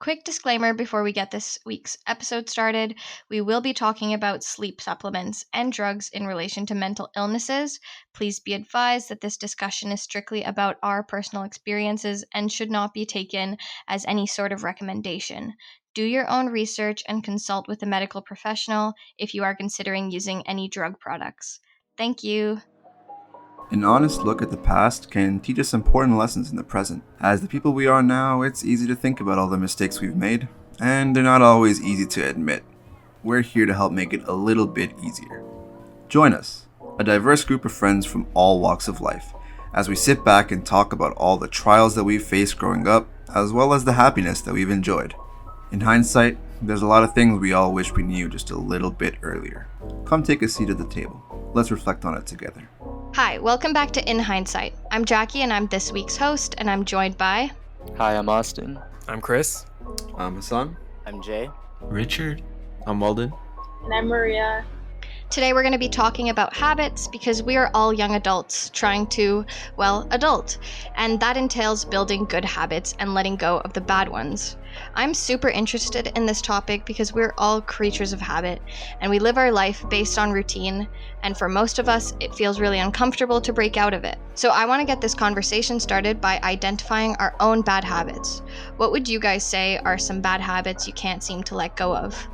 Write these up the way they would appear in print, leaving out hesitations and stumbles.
Quick disclaimer before we get this week's episode started. We will be talking about sleep supplements and drugs in relation to mental illnesses. Please be advised that this discussion is strictly about our personal experiences and should not be taken as any sort of recommendation. Do your own research and consult with a medical professional if you are considering using any drug products. Thank you. An honest look at the past can teach us important lessons in the present. As the people we are now, it's easy to think about all the mistakes we've made, and they're not always easy to admit. We're here to help make it a little bit easier. Join us, a diverse group of friends from all walks of life, as we sit back and talk about all the trials that we've faced growing up, as well as the happiness that we've enjoyed. In hindsight, there's a lot of things we all wish we knew just a little bit earlier. Come take a seat at the table. Let's reflect on it together. Hi, welcome back to In Hindsight. I'm Jacquie and I'm this week's host, and I'm joined by... Hi, I'm Austin. I'm Chris. I'm Hasaan. I'm Jay. Richard. I'm Weldon. And I'm Maria. Today we're going to be talking about habits because we are all young adults trying to, adult. And that entails building good habits and letting go of the bad ones. I'm super interested in this topic because we're all creatures of habit and we live our life based on routine. And for most of us, it feels really uncomfortable to break out of it. So I want to get this conversation started by identifying our own bad habits. What would you guys say are some bad habits you can't seem to let go of?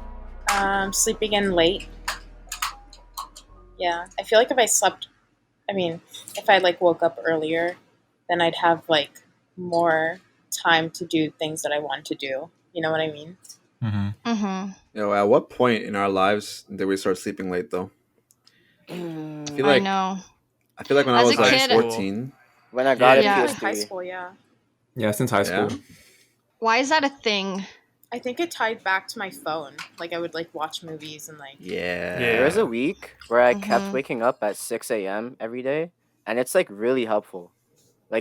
Sleeping in late. Yeah, I feel like if I woke up earlier, then I'd have more time to do things that I want to do. You know what I mean? At what point in our lives did we start sleeping late, though? I feel like when I was kid, 14. When I got a Since PS3. high school, yeah. Yeah, since high school. Yeah. Why is that a thing? I think it tied back to my phone. I would watch movies and Yeah. There was a week where I kept waking up at 6 a.m. every day, and it's really helpful.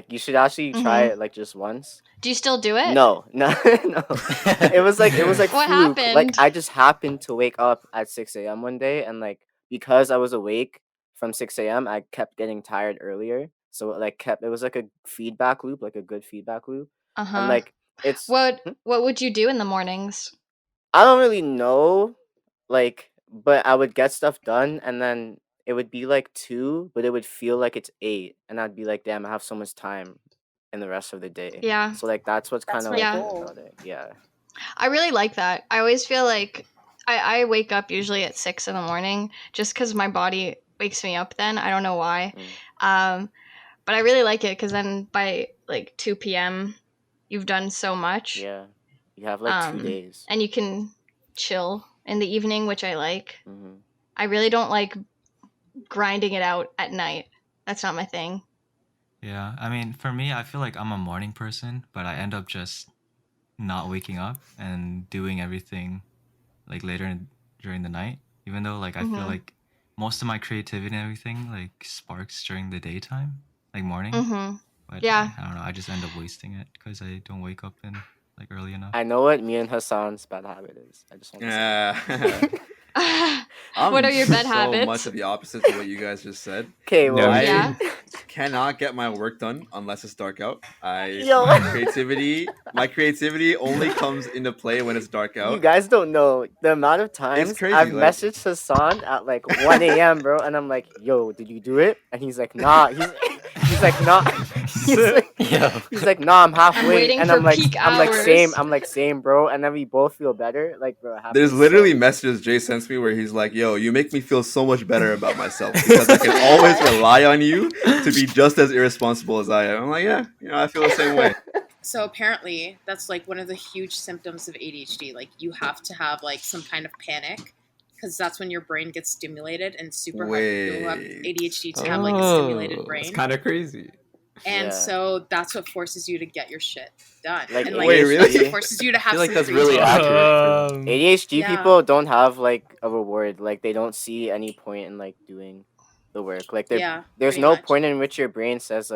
You should actually try it just once. Do you still do it? No. It was What fluke. happened? I just happened to wake up at 6 a.m. one day, and because I was awake from 6 a.m., I kept getting tired earlier. So it was a feedback loop, a good feedback loop. And it's What would you do in the mornings? I don't really know, but I would get stuff done, and then it would be 2, but it would feel like it's 8, and I'd be like, damn, I have so much time in the rest of the day. Yeah. So that's what's kind of my goal. about it. Yeah. I really like that. I always feel like I wake up usually at 6 in the morning just because my body wakes me up then. I don't know why. But I really like it because then by 2 p.m. you've done so much. Yeah. You have 2 days. And you can chill in the evening, which I like. Mm-hmm. I really don't like grinding it out at night. That's not my thing. Yeah, I mean, for me, I feel like I'm a morning person, but I end up just not waking up and doing everything during the night, even though I feel like most of my creativity and everything sparks during the daytime, morning. But Yeah. I don't know, I just end up wasting it because I don't wake up in early enough. I know what me and Hassan's bad habit is. I just want to say. What are your bad habits? So much of the opposite to what you guys just said. Okay, well, Yeah. I cannot get my work done unless it's dark out. Yo. My creativity only comes into play when it's dark out. you guys don't know the amount of times It's crazy, I've messaged Hassan at 1 a.m., bro, and I'm like, yo, did you do it? And he's like, nah. He's like, nah. He's like, nah, I'm halfway. waiting and for I'm like, peak I'm like, hours. same. I'm like, same, bro. And then we both feel better. Bro, it There's happens literally so- messages Jay sends me where he's like, yo, you make me feel so much better about myself because I can always rely on you to be just as irresponsible as I am. I'm like, yeah, I feel the same way. So apparently that's one of the huge symptoms of ADHD. You have to have some kind of panic because that's when your brain gets stimulated, and super hard for people who have ADHD to have a stimulated brain. It's kind of crazy. And Yeah. so that's what forces you to get your shit done. Like, and wait, really? It forces you to have I feel like some that's free really time. accurate. ADHD Yeah. people don't have a reward. They don't see any point in doing the work. Yeah, there's pretty no much. point in which your brain says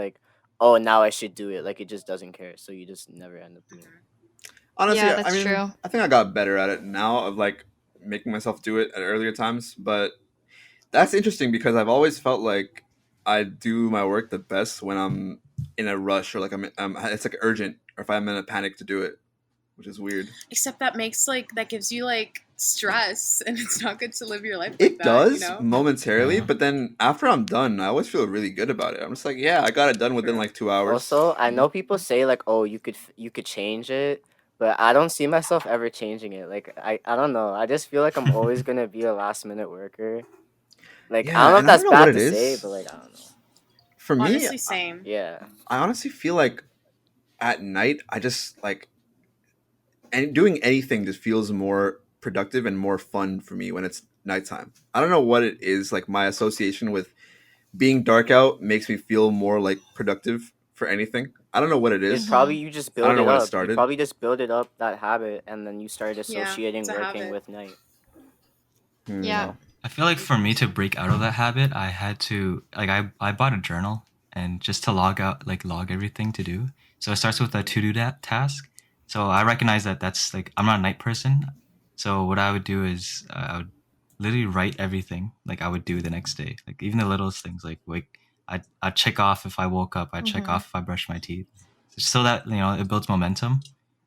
oh, now I should do it. It just doesn't care. So you just never end up doing it. Honestly, Yeah, that's true. I think I got better at it now of making myself do it at earlier times, but that's interesting because I've always felt like I do my work the best when I'm in a rush or I'm it's urgent or if I'm in a panic to do it, which is weird. Except that gives you like stress, and it's not good to live your life. It like that, does you know? momentarily, Yeah. but then after I'm done, I always feel really good about it. I'm just like, yeah, I got it done within like 2 hours. Also, I know people say like, oh, you could change it, but I don't see myself ever changing it. Like I don't know. I just feel like I'm always gonna be a last minute worker. Like Yeah, I don't know if and I that's don't know what bad it to say, is. but like I don't know. For me, Honestly, same. Yeah. I honestly feel like at night, I just like, and doing anything just feels more productive and more fun for me when it's nighttime. I don't know what it is. Like my association with being dark out makes me feel more like productive for anything. I don't know what it It's is. probably you just I don't build know it when it up. You started. probably just build it up, that habit, and then you start associating it's a working habit. with night. Yeah. I feel like for me to break out of that habit, I had to like I bought a journal and just to log everything to do. So it starts with a to do task. So I recognize that that's like I'm not a night person. So what I would do is I would literally write everything like I would do the next day. Like even the littlest things like I'd check off if I woke up, I'd check off if I brushed my teeth. So that it builds momentum.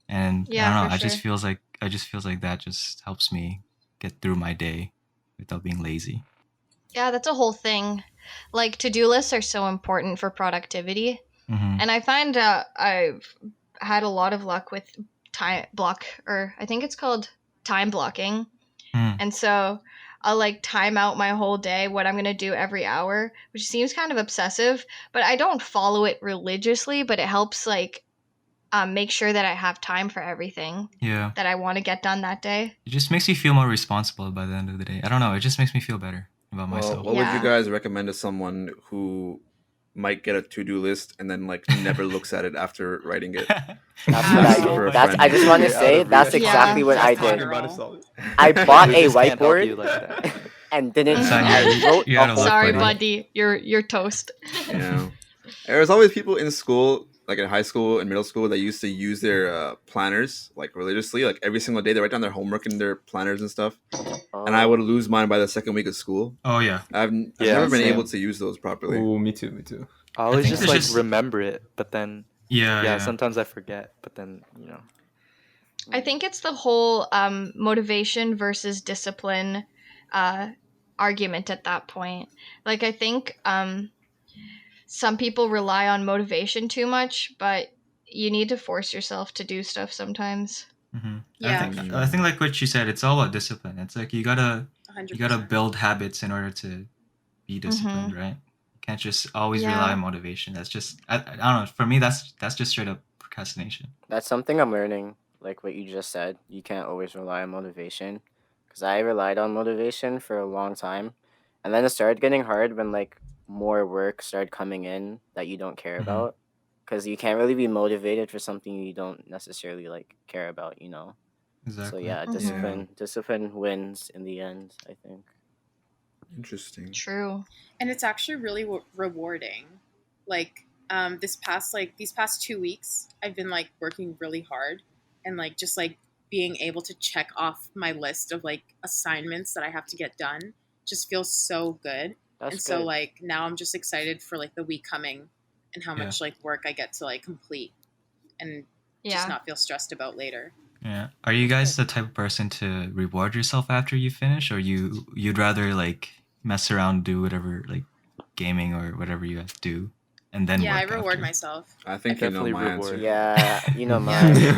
And Yeah, I don't know, for I just sure. feels like that just helps me get through my day without being lazy. Yeah, that's a whole thing. Like to-do lists are so important for productivity. Mm-hmm. And I find I've had a lot of luck with I think it's called time blocking. Mm. And so I'll like time out my whole day, what I'm going to do every hour, which seems kind of obsessive, but I don't follow it religiously, but it helps like make sure that I have time for everything Yeah. that I want to get done that day. It just makes you feel more responsible by the end of the day. I don't know. It just makes me feel better about Well, myself. what would you Yeah. guys recommend to someone who might get a to-do list and then like never looks at it after writing it? That's Yeah. what I For did. a That's friend. I just want to Get out say of that's reach. exactly Yeah. what I Just did. talk about solid. I bought We a just can't help you whiteboard like that. and didn't. Mhm. I wrote You a had a whole luck, Sorry, buddy. buddy. You're toast. Yeah. There's always people in school, like in high school and middle school, that used to use their planners like religiously, like every single day. They write down their homework in their planners and stuff. And I would lose mine by the second week of school. Oh yeah. I've Yeah, never been same. able to use those properly. Ooh, me too. I always think just it's like just- remember it, but then Yeah. sometimes I forget, but then I think it's the whole motivation versus discipline argument at that point. Like, I think some people rely on motivation too much, but you need to force yourself to do stuff sometimes. Mm-hmm. Yeah. I think like what you said, it's all about discipline. It's like you gotta 100%. build habits in order to be disciplined, right? You can't just always Yeah. rely on motivation. That's just I don't know. For me, that's just straight up procrastination. That's something I'm learning. Like what you just said, you can't always rely on motivation. Because I relied on motivation for a long time, and then it started getting hard when like more work started coming in that you don't care Mhm. about. Because you can't really be motivated for something you don't necessarily like care about, you know. Exactly. So yeah, Mhm. discipline wins in the end, I think. Interesting. True. And it's actually really rewarding. Like these past 2 weeks, I've been like working really hard, and like just like being able to check off my list of like assignments that I have to get done just feels so good. That's And good. so like now I'm just excited for like the week coming and how Yeah. much like work I get to like complete and just Yeah. not feel stressed about later. Yeah. Are you guys the type of person to reward yourself after you finish, or you'd rather like mess around, do whatever like gaming or whatever you guys do, and then Yeah, I work reward after? myself. I think you know definitely my reward. answer. Yeah, you know Yeah.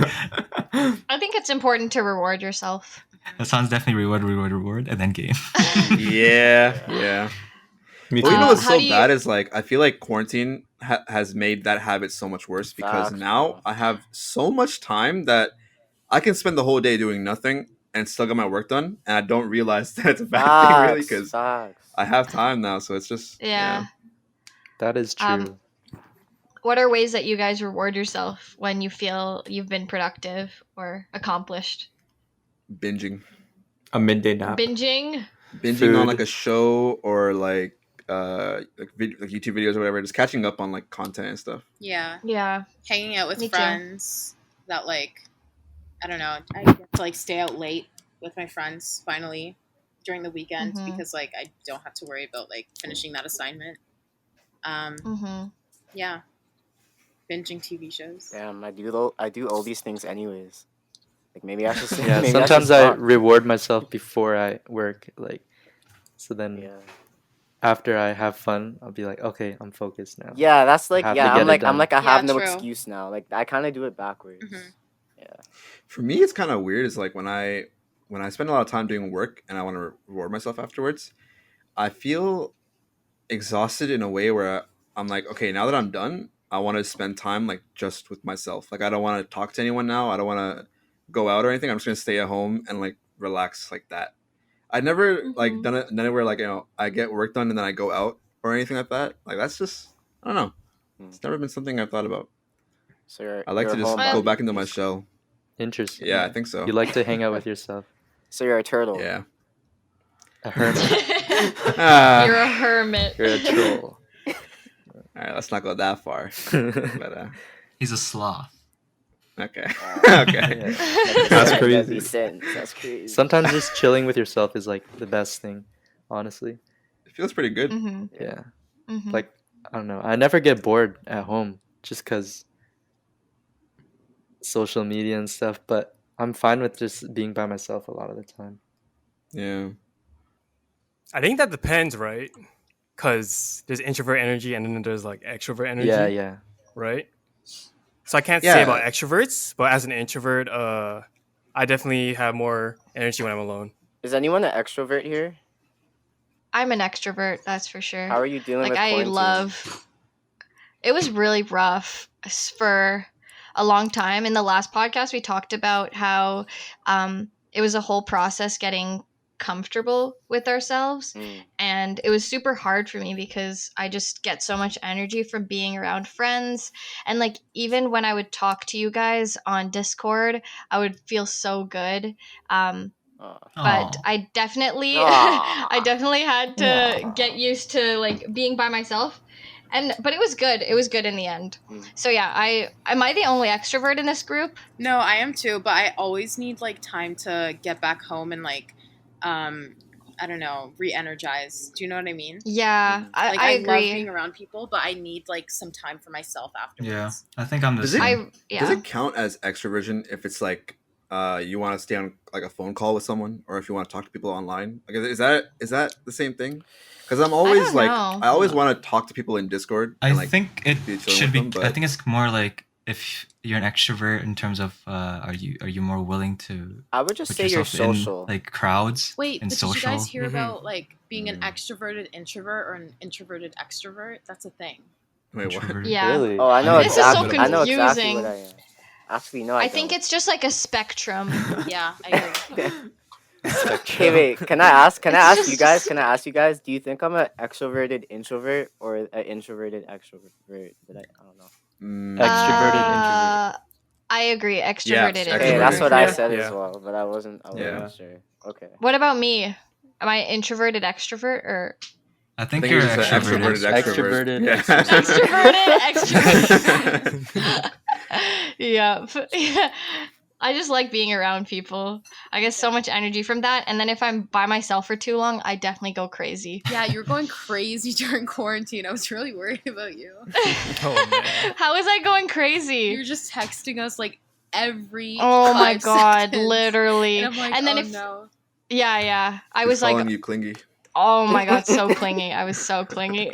mine. I think it's important to reward yourself. That sounds definitely reward, and then game. Yeah. Me Well, too. you know what's How so do you- bad is like I feel like quarantine has made that habit so much worse because Facts, now bro. I have so much time that I can spend the whole day doing nothing and still get my work done, and I don't realize that it's a bad thing really because Facts. I have time now. So it's just Yeah. that is true. What are ways that you guys reward yourself when you feel you've been productive or accomplished? binging A midday nap. Binging? on like Food. a show or like like YouTube videos or whatever, just catching up on like content and stuff. Yeah. Yeah. Hanging out with Me too. friends that like I don't know, I get to like stay out late with my friends finally during the weekend Mhm. because like I don't have to worry about like finishing that assignment. Mm-hmm. Yeah. Binging TV shows. Damn, I do all these things anyways. Like maybe I should. Yeah, maybe sometimes I I should stop. reward myself before I work, like, so then Yeah. after I have fun, I'll be like, okay, I'm focused now. Yeah, that's like have to yeah. get I'm it like done. I have Yeah, no true. excuse now. Like I kind of do it backwards. Mhm. Yeah. For me, it's kind of weird. It's like when I spend a lot of time doing work and I want to reward myself afterwards, I feel exhausted in a way where I'm like, okay, now that I'm done, I want to spend time like just with myself. Like I don't want to talk to anyone now. I don't want to go out or anything. I'm just gonna stay at home and like relax like that. I never like done it where like I get work done and then I go out or anything like that. Like that's just I don't know. It's never been something I've thought about. So I like you're to just home go body. back into my shell. Interesting. Yeah, I think so. You like to hang out with yourself. So you're a turtle. Yeah. A hermit. You're a hermit. You're a troll. All right, let's not go that far. But He's a sloth. okay. Wow. Okay. That's That'd crazy. be sentence. That's crazy. Sometimes just chilling with yourself is like the best thing, honestly. It feels pretty good. Yeah. Mhm. Like, I don't know. I never get bored at home just because social media and stuff, but I'm fine with just being by myself a lot of the time. Yeah. I think that depends, right? Because there's introvert energy and then there's like extrovert energy. Yeah. Right? So I can't say about Yeah. extroverts, but as an introvert, I definitely have more energy when I'm alone. Is anyone an extrovert here? I'm an extrovert, that's for sure. How are you dealing Like with I quarantine? love. It was really rough for a long time. In the last podcast, we talked about how it was a whole process getting comfortable with ourselves, and it was super hard for me because I just get so much energy from being around friends, and like even when I would talk to you guys on Discord, I would feel so good. But I definitely I definitely had to get used to like being by myself, but it was good in the end. So yeah, am I the only extrovert in this group? No, I am too, but I always need like time to get back home and like I don't know, re-energize. Do you know what I mean? Yeah, Like I love agree. being around people, but I need like some time for myself afterwards. Yeah, I think I'm the Does it- same. Does it count as extroversion if it's like you want to stay on like a phone call with someone, or if you want to talk to people online? Like, is that the same thing? Because I'm always don't like know. I always want to talk to people in Discord. I and, like, think it be chilling should with be. them, but- I think it's more like if you're an extrovert in terms of are you more willing to I would just put say you're yourself social. in like crowds? Wait, and but social. did you guys hear Mhm. about like being an extroverted introvert or an introverted extrovert? That's a thing. Wait, what? Introvert? Yeah. Really? Oh, I know This is so exactly. I know exactly confusing. what I am. Actually, no, I think it's just like a spectrum. Yeah, I agree. Okay, wait. Can I ask? Can I It's ask just- you guys? Can I ask you guys? Do you think I'm an extroverted introvert or an introverted extrovert? I don't know. Extroverted, introvert. I agree, extroverted. extroverted. introvert. Hey, that's what I Yeah. said Yeah. as well, but I wasn't Yeah. sure. Okay. What about me? Am I introverted extrovert or I think I think you're you're just an extroverted. Extroverted, Yeah. extroverted? Extroverted. Yeah. I just like being around people. I get so much energy from that, and then if I'm by myself for too long, I definitely go crazy. Yeah, you were going crazy during quarantine. I was really worried about you. Oh, man. How was I going crazy? You were just texting us like every Oh my 5 god, seconds. literally. And I'm like, and then oh if no. yeah, I He's was like, calling you clingy. oh my god, so clingy. I was so clingy.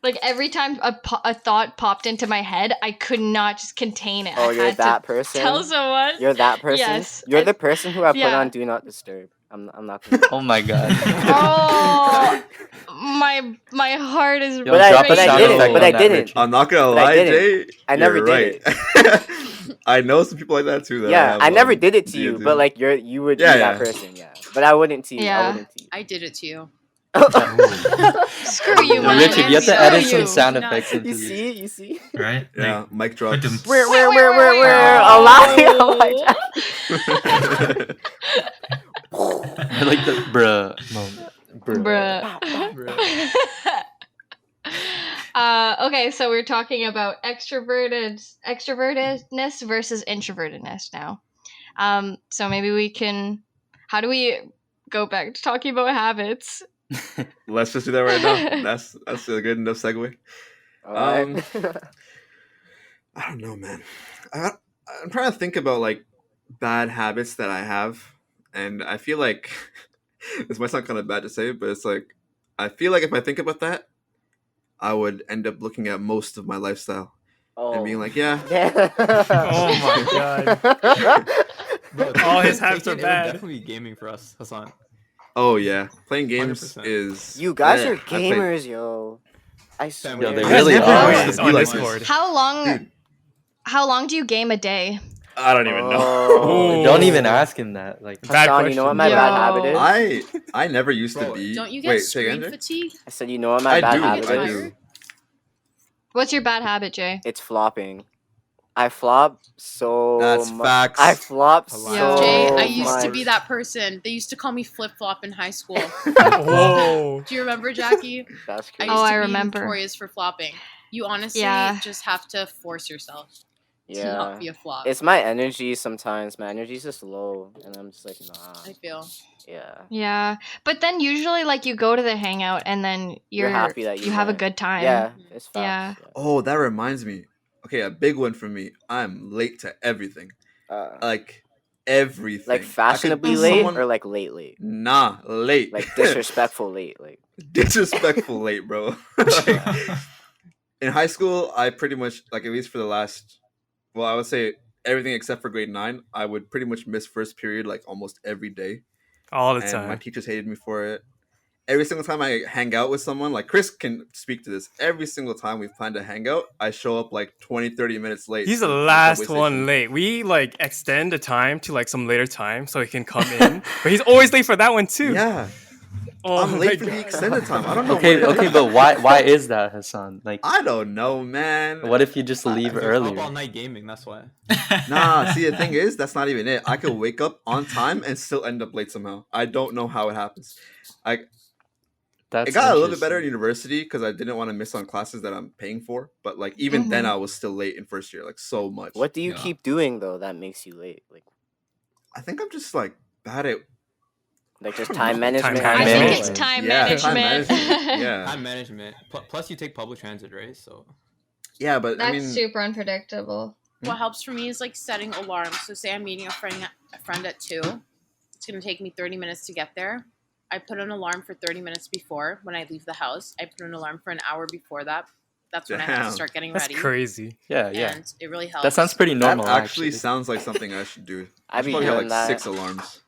Like every time a thought popped into my head, I could not just contain it. Oh, I you're had that to person. tell someone. You're that person. Yes. You're the person who I put Yeah. on Do Not Disturb. I'm not gonna. Oh my god. Oh, my heart is. Yo, But I- drop but a I sound didn't, effect but on I that, didn't. Richie. I'm not gonna But I lie, didn't. Jay. I never you're did right. I know some people like that too. That Yeah, have, I never did it to you, D&D. but like you would Yeah, be that yeah. person, yeah. But I wouldn't to you. Yeah. I wouldn't to you. I did it to you. Screw you, Yo, man. Richard, you have to Screw edit you. some sound No. effects into You this. see, you see. Right? Yeah, Like, mic drops. them- Where? Where? Allow I like the bruh moment. Bruh. Okay, so we're talking about extrovertedness versus introvertedness now. So maybe we can. How do we go back to talking about habits? Let's just do that right now. That's a good enough segue. Alright. I don't know, man. I I'm trying to think about like bad habits that I have, and I feel like this might sound kind of bad to say, but it's like I feel like if I think about that, I would end up looking at most of my lifestyle and being like, yeah, Oh my god. Bro, All his take habits it, are it would bad. definitely be gaming for us, Hassan. oh yeah, playing games 100%. is. You guys Yeah, are I play- gamers, yo. I swear. Yo, they You really guys never are. win Be on like Discord. this. How long? Dude, How long do you game a day? I don't even know. Oh. Don't even ask him that. Like, Bad Hassan, you know what my question. bad Yo. habit is? I never used to Bro, be. Don't you get Wait, say screen again, Jay? fatigue? I said, you know what my I bad do. habit I is? do. What's your bad habit, Jay? It's flopping. I flop so That's much. facts. I flop Yo, so Jay, much. I used to be that person. They used to call me flip flop in high school. Whoa. Do you remember, Jackie? That's I crazy. used Oh, to I be remember. notorious for flopping. You honestly Yeah. just have to force yourself to Yeah. not be a flop. It's my energy sometimes. My energy's just low. And I'm just like, nah. I feel. Yeah. Yeah, but then usually like you go to the hangout and then You're happy that you have a went. good time. Yeah, it's facts. Yeah. Oh, that reminds me. Okay, a big one for me. I'm late to everything. Like everything. Like I could- fashionably Mhm. late someone- or like late? Nah, late. Like disrespectful late. Like Disrespectful late, bro. In high school, I pretty much like at least for the last, well, I would say everything except for grade 9, I would pretty much miss first period like almost every day, All the and my time. teachers hated me for it. Every single time I hang out with someone, like Chris can speak to this. Every single time we've planned to hang out, I show up like 20, 30 minutes late. He's to the the last subway one station. late. We like extend the time to like some later time so he can come in. But he's always late for that one too. Yeah, Oh I'm my late for the God. extended time. I don't know. okay, what it okay, is. but why is that, Hassan? Like, I don't know, man. what if you just leave Because I was up earlier? all night gaming, that's why. Nah, see, the thing is, that's not even it. I could wake up on time and still end up late somehow. I don't know how it happens. That's It got a little bit better in interesting. university because I didn't want to miss on classes that I'm paying for. But like even then, Mhm. I was still late in first year, like so much. what do you Yeah. keep doing though that makes you late? I think I'm just like bad at. Like just I don't time know. management. Time I think management. it's time Yeah, management. time management. Yeah, Time management. Plus, you take public transit, right? So yeah, but That's I mean, super unpredictable. What helps for me is like setting alarms. So say I'm meeting a friend at 2. It's gonna take me 30 minutes to get there. I put an alarm for 30 minutes before when I leave the house. I put an alarm for an hour before that. That's when I have Damn. to start getting That's ready. crazy. Yeah, yeah. And it really helps. That sounds pretty that normal. actually sounds like something I should do. I I should be probably have doing like that. 6 alarms.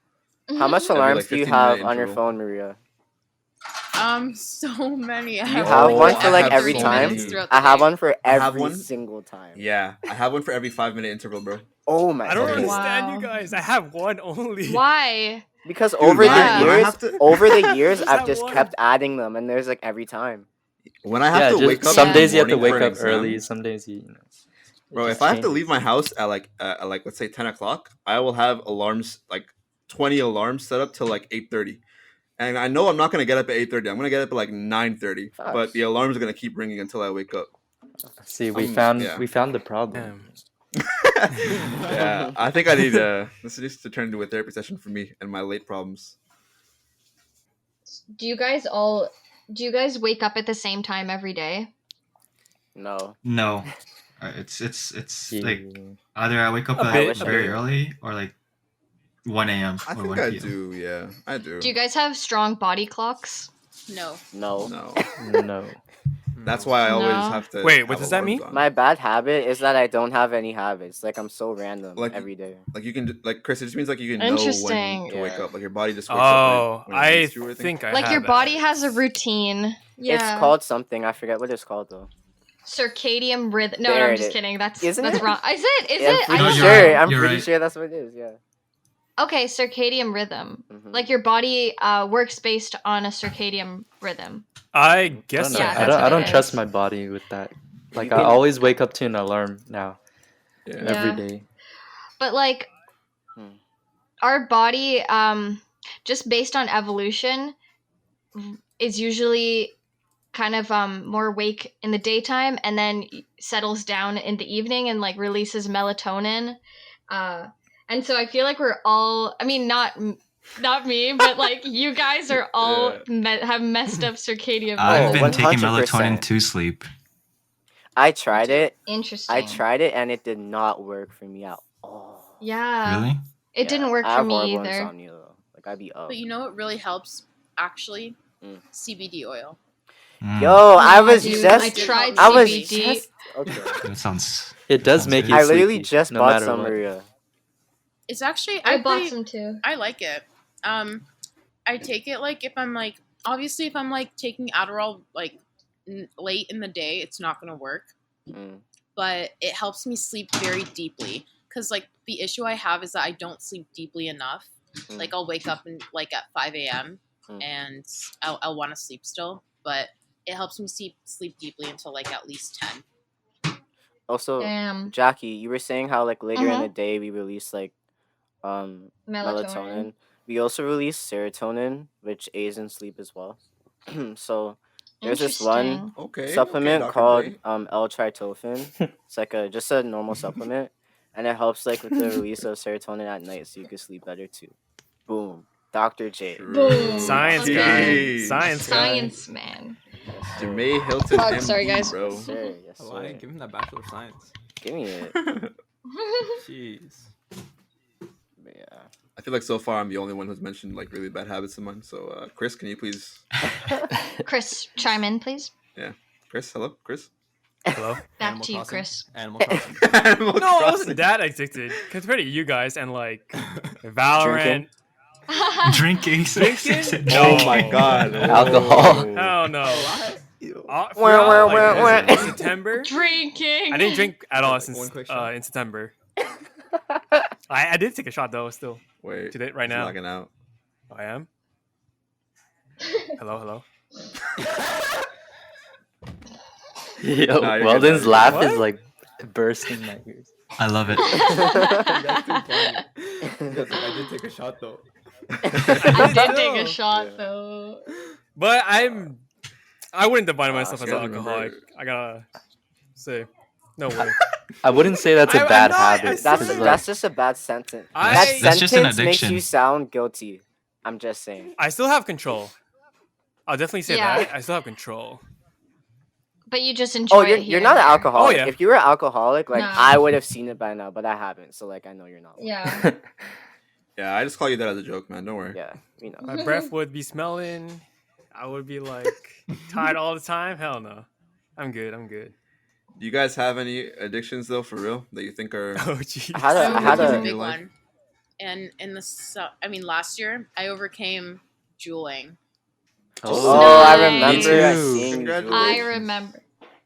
How much That'd be, alarms like, do you 15-minute have on your interval. phone, Maria? So many. I Do you have have Oh, one I for like have every so time? many. I have one for I have every one. single time. Yeah, I have one for every 5-minute interval, bro. Oh my I don't Okay. understand Wow. you guys. I have one only. Why? Because Dude, over when Yeah. the when I years, have to, over the years, Just I've have just one. kept adding them, and there's like every time. when I have Yeah, to just wake up, some in the days you have to morning for wake an up exam, early. Some days you know. it Bro, just if I have to changes. leave my house at like let's say 10 o'clock, I will have alarms like 20 alarms set up till like 8:30, and I know I'm not gonna get up at 8:30. I'm gonna get up at like 9:30, but Facts. the alarms are gonna keep ringing until I wake up. See, we yeah. found the problem. Damn. Yeah, I think I need this needs to turn into a therapy session for me and my late problems. Do you guys wake up at the same time every day? No. No, it's like Yeah. either I wake up A bit, very a bit. early or like 1 a.m. I or think 1 I p.m. do. Yeah, I do. Do you guys have strong body clocks? No. No. No, No. that's why I always No. have to. Wait, what have does that alarms mean? on. My bad habit is that I don't have any habits. Like I'm so random Like- every day. Like you can, like Chris, it just means like you can know when Interesting. to wake Yeah. up. Like your body just wakes Oh, up. when it I needs to, think I Like have your body that. has a routine. Yeah. It's called something. I forget what it's called though. circadian rhythm. No, There I'm it just is. kidding. That's Isn't that's it? wrong. Is it? Is Yeah, it? I'm No, pretty you're sure. right. I'm You're pretty right. sure that's what it is. Yeah. Okay, circadian rhythm. Mhm. Like your body works based on a circadian rhythm. I I guess don't know. so. Yeah, I that's don't. what I don't it trust is. my body with that. Like You I can- always wake up to an alarm now Yeah. every Yeah. day. But like Hmm. our body, just based on evolution, is usually kind of more awake in the daytime and then settles down in the evening and like releases melatonin. And so I feel like we're all, I mean, not me, but like you guys are all have messed up circadian I've rhythm. been taking 100%. melatonin to sleep. I tried it. Interesting. I tried it and it did not work for me at Yeah. Really? It didn't work I for have me horrible either. insomnia though. Like I'd be up. But you know what really helps? Actually, Mm. CBD oil. Yo, I was dude, just. I tried I was CBD. just. Okay. That sounds. It does sounds make good. you I literally sleepy, just no bought matter some, what. Maria. It's actually I bought some too. I like it. I take it like if I'm like obviously if I'm like taking Adderall like late in the day, it's not gonna work. Mm. But it helps me sleep very deeply because like the issue I have is that I don't sleep deeply enough. Like I'll wake up and like at 5 a.m. And I'll want to sleep still, but it helps me sleep deeply until like at least 10. Also, Damn. Jackie, you were saying how like later in Mhm. the day we release like melatonin. Melatonin. We also release serotonin, which aids in sleep as well. So there's this one Interesting. supplement Dr. called J. L-tryptophan. It's like just a normal supplement, and it helps like with the release of serotonin at night, so you can sleep better too. Boom, Dr. J. Boom. Science Okay. guy. Science guy. Science man. Jamaie Hylton, Fuck, MD, sorry, guys. bro. Yes, sir. Yes, Oh, why? sir. Give him that Bachelor of Science. Give me it. Jeez. But yeah. I feel like so far I'm the only one who's mentioned like really bad habits of mine. So, Chris, can you please? Chris, chime in, please. Yeah, Chris. Hello, Chris. Hello. Back Animal to you, Crossing. Chris. Animal Crossing. Animal No, I Crossing. wasn't that addicted compared to you guys and like Valorant. Drinking. Drinking? Oh No. my God. Alcohol. Hell no. Wah, Throughout, wah, like, wah, what is it, wah. September. Drinking. I didn't drink at all One since quick shot. in September. I did take a shot though. Still Wait, today right he's now. lagging out. I am. Hello. Yo, Nah, you're Weldon's good. laugh What? is like bursting my ears. I love it. That's too funny. That's like, I did take a shot though. I did take Still. a shot though. But I wouldn't define myself I as an gotta remember. alcoholic. I gotta say, no way. I wouldn't say that's a I'm bad not- I habit. swear. 'cause, like, That's just a bad sentence. I- That That's just an sentence makes addiction. you sound guilty. I'm just saying. I still have control. I'll definitely say Yeah. that. I still have control. But you just enjoy Oh, it you're here not and an there. alcoholic. Oh, yeah. If you were an alcoholic, like No. I would have seen it by now, but I haven't. So like I know you're not. one. Yeah. Yeah, I just call you that as a joke, man. Don't worry. Yeah. You know. My breath would be smelling. I would be like tired all the time. Hell no. I'm good. Do you guys have any addictions though, for real, that you think are? Oh jeez. I had a- I I had was a- a big Your life? one. And in the last year, I overcame juuling. Oh, I Nice. remember. Me too. I seen Congratulations. I you. remember.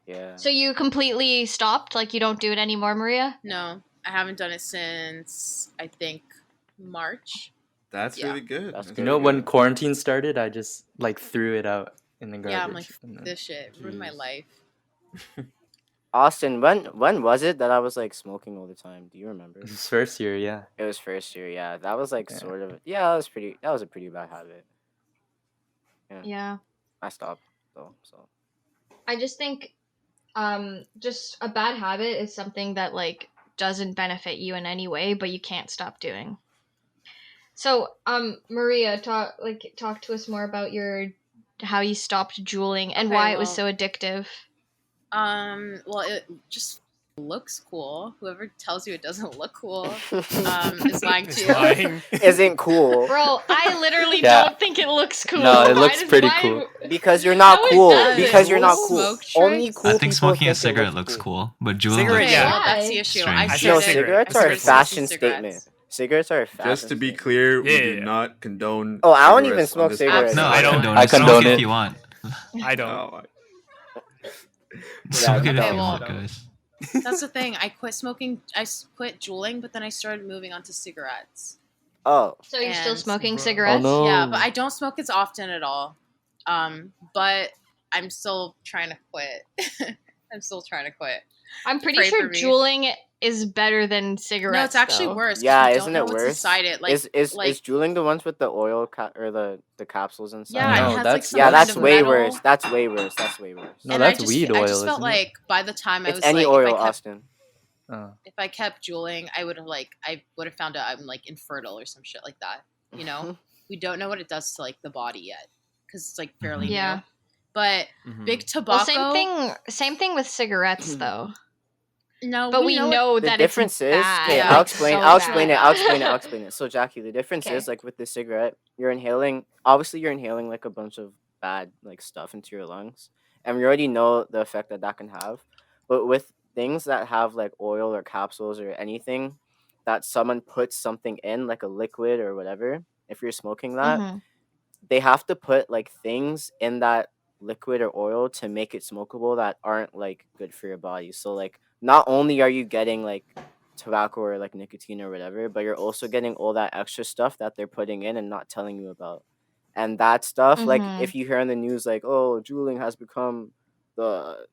Yeah. So you completely stopped? Like you don't do it anymore, Maria? No, I haven't done it since I think March. That's Yeah. really good. That's That's you good. know, really when good. quarantine started, I just like threw it out in the garbage. Yeah, I'm like, and then- this shit ruined my Jeez. life. Austin, when was it that I was like smoking all the time? Do you remember? It was first year, yeah. It was first year. Yeah, that was like Yeah. sort of. Yeah, that was pretty. That was a pretty bad habit. Yeah. I stopped though. So I just think just a bad habit is something that like doesn't benefit you in any way, but you can't stop doing. So, Maria, talk to us more about how you stopped juuling and Okay, why it was well- so addictive. Well, it just looks cool. Whoever tells you it doesn't look cool is lying to It's you. lying. isn't cool Bro, I literally Yeah. don't think it looks cool. No, it Why looks does- pretty why- cool. because you're not No, it cool. doesn't. Because you're not cool. Smoke Only tricks? cool. I think people smoking a it cigarette looks looks cool. cool, but juuling Cigarette, looks Okay, yeah. well, that's the Why? issue. Strange. I I No, started. cigarettes I are a started fashion smoking cigarettes. statement. Cigarettes are a fashion. Just to be statement. clear, we Yeah, do yeah. not condone. Oh, I don't even cigarettes on smoke this cigarettes. podcast. No, I I don't- condone I it. Smoke condone if it. you want. I don't. Oh, Smoke it if okay, you well- want, guys. That's the thing. I quit smoking. Quit juuling, but then I started moving on to cigarettes. Oh, So you're still And- smoking Bro. cigarettes? Oh, no. Yeah, but I don't smoke as often at all. But I'm still trying to quit. I'm still trying to quit. I'm pretty Pray sure for me. juuling is better than cigarettes. No, it's actually though. worse. 'cause yeah, you isn't don't know it what's worse? inside it. Like, is like juuling the ones with the oil or the capsules inside? yeah, No, it has like that's- some Yeah, kind that's of way metal. worse. That's way worse. That's way worse. No, And that's I weed I oil, just felt isn't it? like by the time I It's was any like, oil, if I kept, Austin. Oh. if I kept juuling, I would have found out I'm like infertile or some shit like that. You know, we don't know what it does to like the body yet because it's like fairly Yeah. new. But Mhm. big tobacco. Well, same thing with cigarettes though. No, but we know The that difference it's is, bad. okay, Yeah. I'll like, explain. so I'll explain it. bad. I'll explain it. So, Jackie, the difference Okay. is like with the cigarette, you're inhaling. Obviously, you're inhaling like a bunch of bad like stuff into your lungs, and we already know the effect that that can have. But with things that have like oil or capsules or anything that someone puts something in, like a liquid or whatever, if you're smoking that, Mhm. they have to put like things in that liquid or oil to make it smokable that aren't like good for your body. So like not only are you getting like tobacco or like nicotine or whatever, but you're also getting all that extra stuff that they're putting in and not telling you about. And that stuff, like Mhm. if you hear in the news like, oh, juuling has become the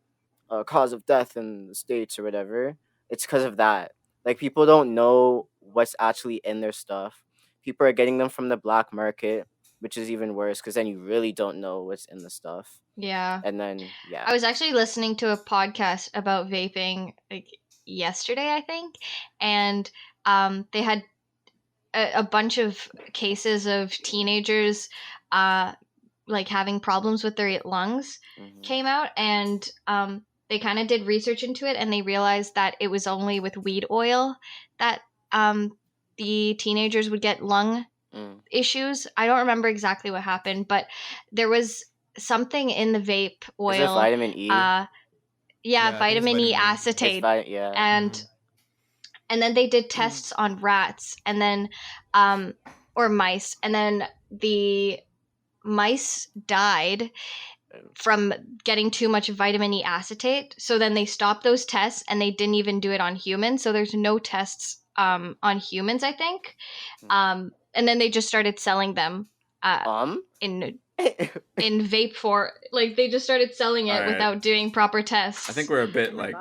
cause of death in the States or whatever, it's because of that. Like people don't know what's actually in their stuff. People are getting them from the black market, which is even worse because then you really don't know what's in the stuff. Yeah. And then I was actually listening to a podcast about vaping like yesterday, I think, and they had a bunch of cases of teenagers like having problems with their lungs came out, and they kind of did research into it, and they realized that it was only with weed oil that the teenagers would get lung issues. I don't remember exactly what happened, but there was something in the vape oil. Is it vitamin E? Yeah, vitamin E acetate. And then they did tests on rats and then or mice, and then the mice died from getting too much vitamin E acetate. So then they stopped those tests and they didn't even do it on humans. So there's no tests on humans, I think. And then they just started selling them in vape for, like, they just started selling it without doing proper tests. I think we're a bit like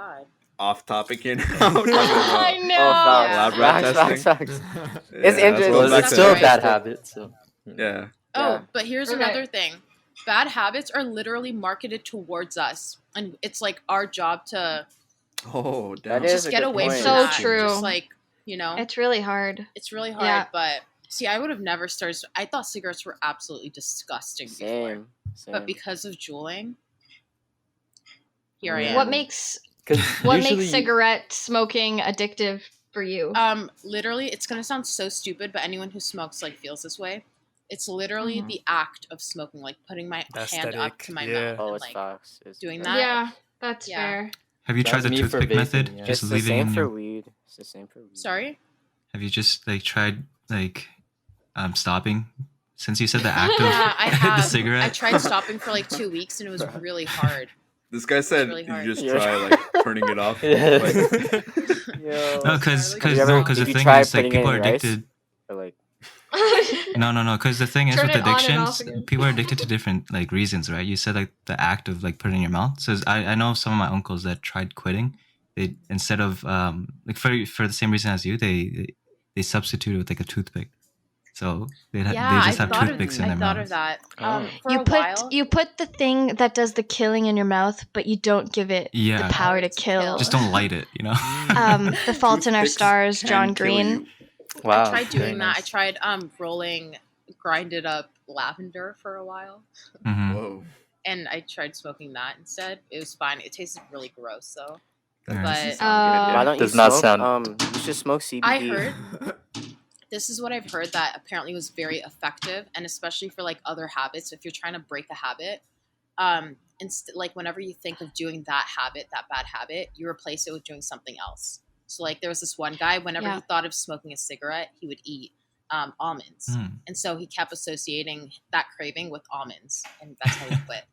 off topic here now. I know. Lab rat testing. It's interesting. Well, it's still a bad habit. So yeah. Oh, but here's another thing. Bad habits are literally marketed towards us, and it's like our job to just get away from that. So true. Just like, you know, it's really hard. It's really hard, but see, I would have never started. I thought cigarettes were absolutely disgusting before, but because of juuling, here I am. What makes cigarette smoking addictive for you? Literally, it's gonna sound so stupid, but anyone who smokes like feels this way. It's literally the act of smoking, like putting my hand up to my mouth and like doing that. Yeah, that's fair. Have you tried the toothpick method? Yeah. Just It's leaving the same in for your... weed. It's the same for weed. Sorry? Have you just like tried like stopping? Since you said the act of Yeah, I have. the cigarette. I tried stopping for like 2 weeks and it was really hard. This guy said really you hard. just try like turning it off. No, because the thing is like people are addicted. No, because the thing is Turn with it on and off addictions, again. people are addicted to different like reasons, right? You said like the act of like putting it in your mouth. So I know some of my uncles that tried quitting. They instead of like for the same reason as you, they substituted with like a toothpick. So they just have toothpicks in their mouth. I thought of that. For You a while, you put the thing that does the killing in your mouth, but you don't give it the power to kill. Just don't light it, you know. The Fault in Our Stars, John Green. Wow. I tried doing that. I tried rolling grinded up lavender for a while. Whoa. And I tried smoking that instead. It was fine. It tasted really gross though. But why don't you does not smoke, sound. you should smoke CBD. I heard this is what I've heard that apparently was very effective, and especially for like other habits. If you're trying to break a habit, like whenever you think of doing that habit, that bad habit, you replace it with doing something else. So like there was this one guy, whenever he thought of smoking a cigarette, he would eat almonds, and so he kept associating that craving with almonds, and that's how he quit.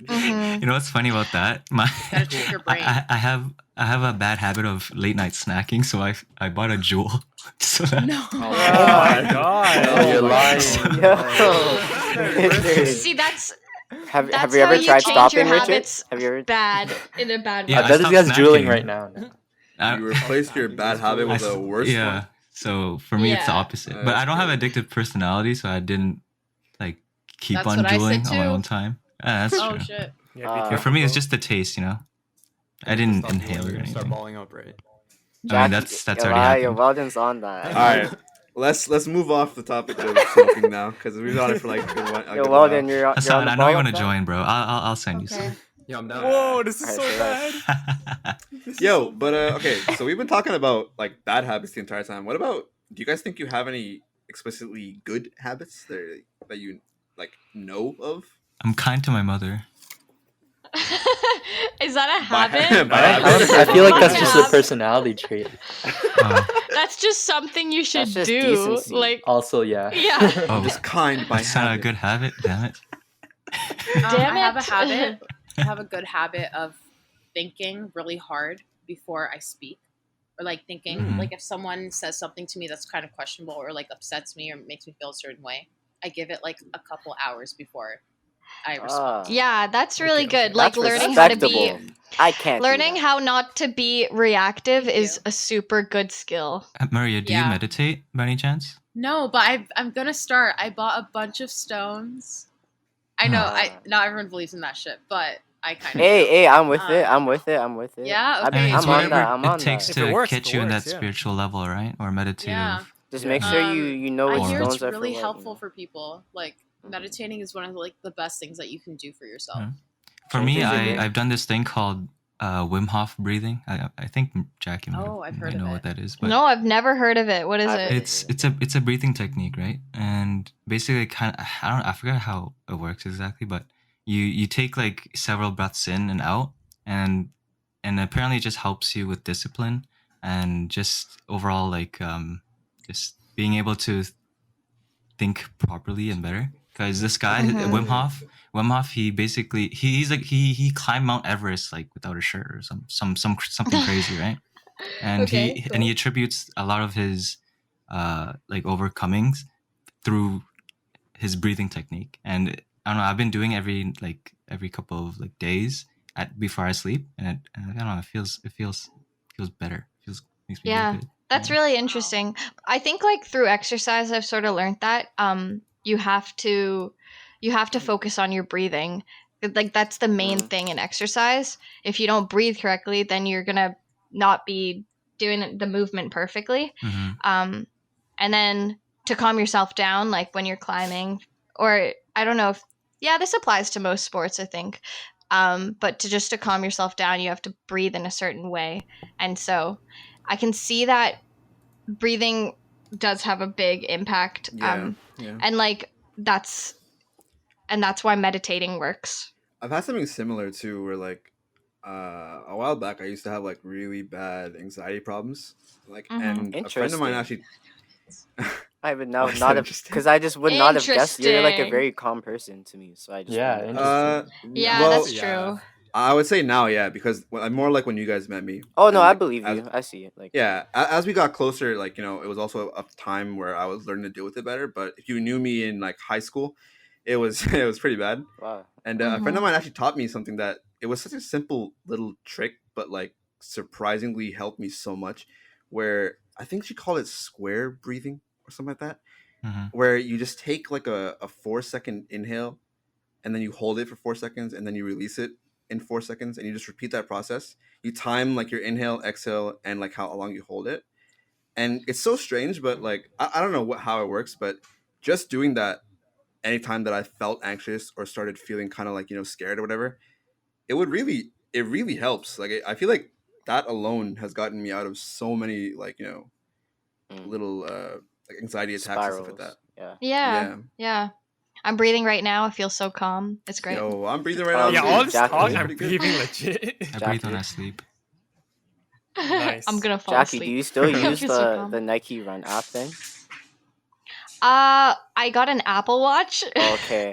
You know what's funny about that? Gotta trick your brain. I have a bad habit of late night snacking, so I bought a Juul. So that, No. Oh my god. Oh, you're lying. See, that's Have that's you ever how you tried change stopping, your Richard? habits Have you ever? bad in a bad way. Yeah, I bet this stopped guy's drooling snacking. right now. You replaced your bad habit with a worse yeah. one? So for me, it's the Yeah. opposite. But I don't have addictive personality, so I didn't like keep That's on what I said drooling on my too. own time. That's Oh true. shit. Yeah, for me, it's just the taste, you know. I didn't inhale or Start anything. balling up, right? I mean, that's already happened. Weldon's on that. All right. Let's move off the topic of smoking now because we've been on it for like a good while. Yo, Weldon, you're on Hasaan, the I know you ball want with to that? join, bro. I'll send you some. Yeah, I'm down. Whoa, this is Alright, so so bad. Yo, but okay, so we've been talking about like bad habits the entire time. What about? Do you guys think you have any explicitly good habits that you like know of? I'm kind to my mother. Is that a By- habit? by I, habit? I feel like that's By just a habit. personality trait. That's just something you should That's just do. decency. Like, Also, yeah. yeah. Oh, Just kind by that's not a habit. good habit. Damn it. Damn I have a it. habit. I have a good habit of thinking really hard before I speak, or like thinking Mhm. like if someone says something to me that's kind of questionable or like upsets me or makes me feel a certain way, I give it like a couple hours before I respond. Yeah, that's really Okay, good. Like That's learning how to be respectable. I can't. do learning that. how not to be reactive Thank is you. a super good skill. Maria, do you Yeah. meditate by any chance? No, but I'm gonna start. I bought a bunch of stones. I know, Ah. not everyone believes in that shit, but I kind of. Hey, I'm with it. Um, I'm with it. I'm with it. yeah, I- okay. I mean, it's I'm on whatever that. I'm on it takes that. If it to works, get it you in works, that yeah. spiritual level, right? Or meditative. Yeah. Just Yeah. make sure you know I which hear stones it's are really for what, helpful you know? for people. Like meditating is one of like the best things that you can do for yourself. Yeah. For me, Changes your brain. I've done this thing called Wim Hof breathing. I think Jackie Oh, I've heard might of know it. what that is. But No, I've never heard of it. What is I've it? heard of it's a breathing technique, right? And basically, I forget how it works exactly, but you take like several breaths in and out, and apparently it just helps you with discipline and just overall like just being able to think properly and better. Because this guy Mhm. Wim Hof, he basically he's like he climbed Mount Everest like without a shirt or something crazy, right? And Okay, he cool. attributes a lot of his like overcomings through his breathing technique. And I don't know, I've been doing every couple of like days before I sleep, and I don't know, it feels better. Makes me feel Yeah, good. that's Yeah. really interesting. I think like through exercise, I've sort of learned that you have to focus on your breathing. Like that's the main Mhm. thing in exercise. If you don't breathe correctly, then you're gonna not be doing the movement perfectly. Mhm. And then to calm yourself down, like when you're climbing, or I don't know if this applies to most sports, I think. But to calm yourself down, you have to breathe in a certain way, and so I can see that breathing does have a big impact. Yeah. And like that's why meditating works. I've had something similar too, where like a while back I used to have like really bad anxiety problems, like, Mhm. and a friend of mine actually. I would Why now is not that have interesting? because I just would not have guessed. You're like a Interesting. very calm person to me, so I just Yeah, wouldn't have guessed. interesting. Yeah, well, that's Yeah. true. I would say now, yeah, because I'm more like when you guys met me. Oh no, and, I like, believe as- you. I see it. Like Yeah, as we got closer, like, you know, it was also a time where I was learning to deal with it better. But if you knew me in like high school, it was it was pretty bad. wow. And a friend Mhm. of mine actually taught me something that it was such a simple little trick, but like surprisingly helped me so much. Where I think she called it square breathing or something like that, Mhm. where you just take like a 4 second inhale, and then you hold it for 4 seconds, and then you release it in 4 seconds, and you just repeat that process. You time like your inhale, exhale, and like how long you hold it. And it's so strange, but like I don't know how it works, but just doing that anytime that I felt anxious or started feeling kind of like, you know, scared or whatever, it really helps. Like I feel like that alone has gotten me out of so many like, you know, Mm. little like anxiety attacks and stuff like that. Spirals. Yeah. Yeah. Yeah. I'm breathing right now. I feel so calm. It's great. Yo, I'm breathing right Oh, now. Yeah, dude, all this Jacquie. talk, That's I'm pretty good. breathing legit. I breathe when Jacquie. I sleep. Nice. I'm gonna fall Jackie, asleep. do you still I use feel so calm. the Nike Run app thing? I got an Apple Watch. Okay.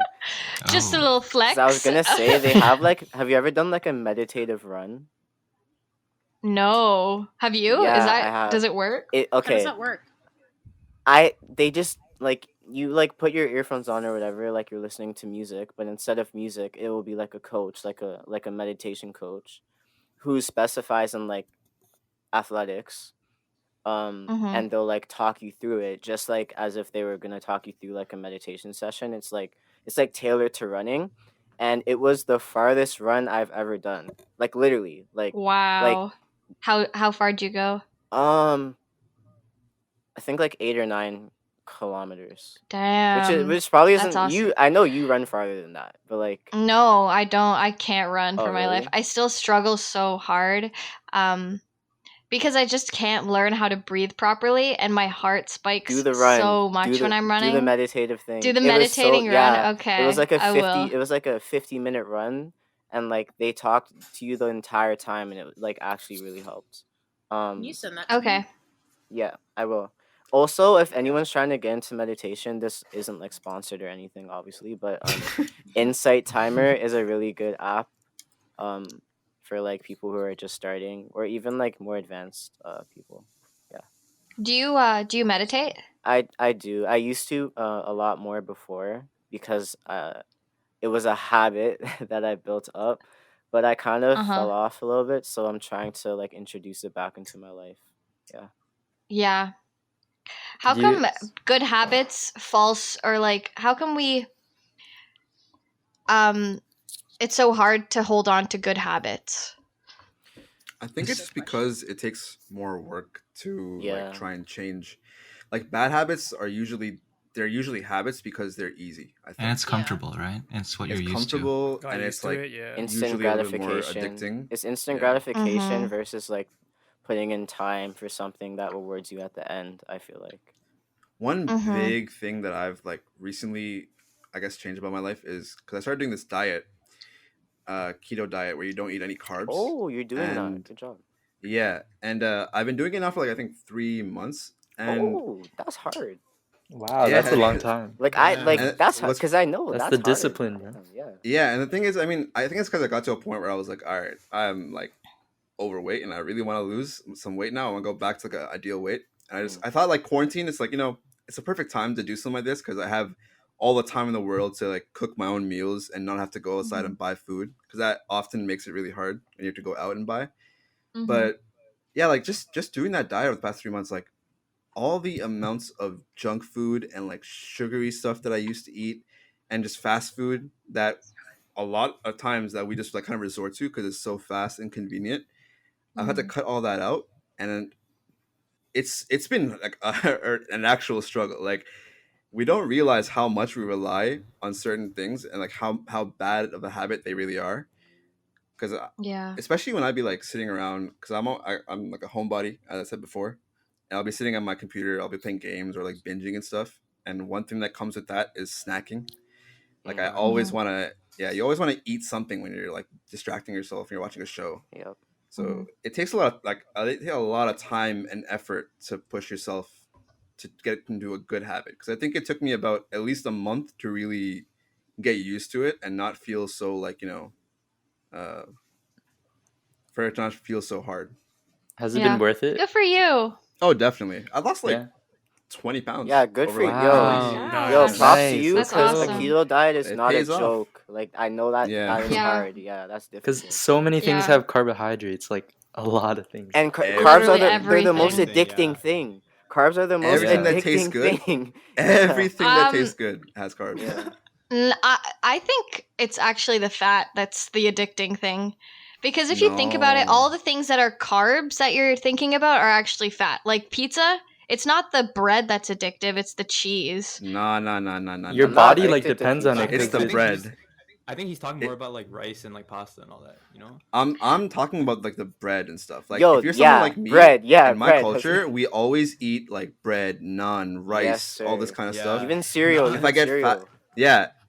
Just a Oh. little flex. 'Cause I was gonna say they have like. Have you ever done like a meditative run? No. Have you? Yeah, Is I that have. does it work? It How does okay. that work? They just like you like put your earphones on or whatever, like you're listening to music, but instead of music, it will be like a coach, like a meditation coach, who specifies in like athletics. Mhm. And they'll like talk you through it just like as if they were gonna talk you through like a meditation session. It's like tailored to running, and it was the farthest run I've ever done. Like literally, like Wow. How far would you go? I think like 8 or 9 kilometers. Damn. Which probably That's isn't awesome. you. I know you run farther than that, but like, No, I don't. I can't run Oh, for my life. really? I still struggle so hard because I just can't learn how to breathe properly, and my heart spikes do the run. so much when I'm Do the running. meditative thing. Do the It was meditating run? yeah. Okay, It was like a I 50. will. It was like a 50-minute run, and like they talked to you the entire time, and it like actually really helped. You send that to Okay. me. Yeah, I will. Also, if anyone's trying to get into meditation, this isn't like sponsored or anything, obviously, but Insight Timer is a really good app for like people who are just starting or even like more advanced people. Yeah. Do you meditate? I do. I used to a lot more before because it was a habit that I built up, but I kind of fell off a little bit, so I'm trying to like introduce it back into my life. Yeah. Yeah. How Do you- come good habits false or like how come we it's so hard to hold on to good habits? I think it's because it takes more work to Yeah. like try and change. Like bad habits are usually habits because they're easy. I think And it's comfortable, right? It's what you're it's used to. comfortable Got and used it's to like it, yeah. Instant usually a little bit more gratification. addicting. It's instant Yeah. gratification Mhm. versus like putting in time for something that rewards you at the end, I feel like. One Mhm. big thing that I've like recently, I guess, changed about my life is because I started doing this diet, keto diet, where you don't eat any carbs. Oh, you're doing that. And Good job. yeah, and I've been doing it now for like I think 3 months, and Oh, that's hard. Wow, yeah, that's a long time. Like I like And that's hard what's- because I know That's that's the hard. discipline, bro. Yeah. yeah, and the thing is, I mean, I think it's because I got to a point where I was like, all right, I'm like overweight, and I really want to lose some weight now. I want to go back to like an ideal weight, and I thought like quarantine, it's like it's a perfect time to do something like this because I have all the time in the world to like cook my own meals and not have to go outside and buy food because that often makes it really hard when you have to go out and buy. Mhm. But yeah, like just doing that diet over the past 3 months, like all the amounts of junk food and like sugary stuff that I used to eat and just fast food that a lot of times that we just like kind of resort to because it's so fast and convenient. I've had to cut all that out, and it's been like an actual struggle. Like we don't realize how much we rely on certain things and like how bad of a habit they really are. Because Yeah. especially when I'd be like sitting around, because I'm like a homebody, as I said before, and I'll be sitting on my computer, I'll be playing games or like binging and stuff. And one thing that comes with that is snacking. Like I always want to, you always want to eat something when you're like distracting yourself and you're watching a show. Yep. So it takes a lot of time and effort to push yourself to get into a good habit. Because I think it took me about at least a month to really get used to it and not feel so like for it to not feel so hard. Has it been worth it? Good for you. Oh, definitely. I lost like 20 pounds. Yeah, good for you. Wow. Yo, Nice. props to you That's because awesome. a keto diet is It not a pays off. joke. Like I know that that is Yeah. hard. Yeah, that's Because difficult. so many things Yeah. have carbohydrates, like a lot of things. And Everything. carbs are Literally they're the most everything. addicting thing. Carbs are the most Everything that addicting tastes good. thing. Everything that Um, tastes good has carbs. Yeah. I think it's actually the fat that's the addicting thing. Because if you think about it, No. all the things that are carbs that you're thinking about are actually fat. Like pizza, it's not the bread that's addictive, it's the cheese. No. Your I'm not body like addicted to depends on it. pizza. It's the bread. I think he's talking more about like rice and like pasta and all that. You know. I'm talking about like the bread and stuff. Like Yo, if you're someone yeah, like me, bread, yeah, in my bread. culture, we always eat like bread, naan, rice, all this sir. kind of Yeah. stuff. Even cereal. If even I get cereal.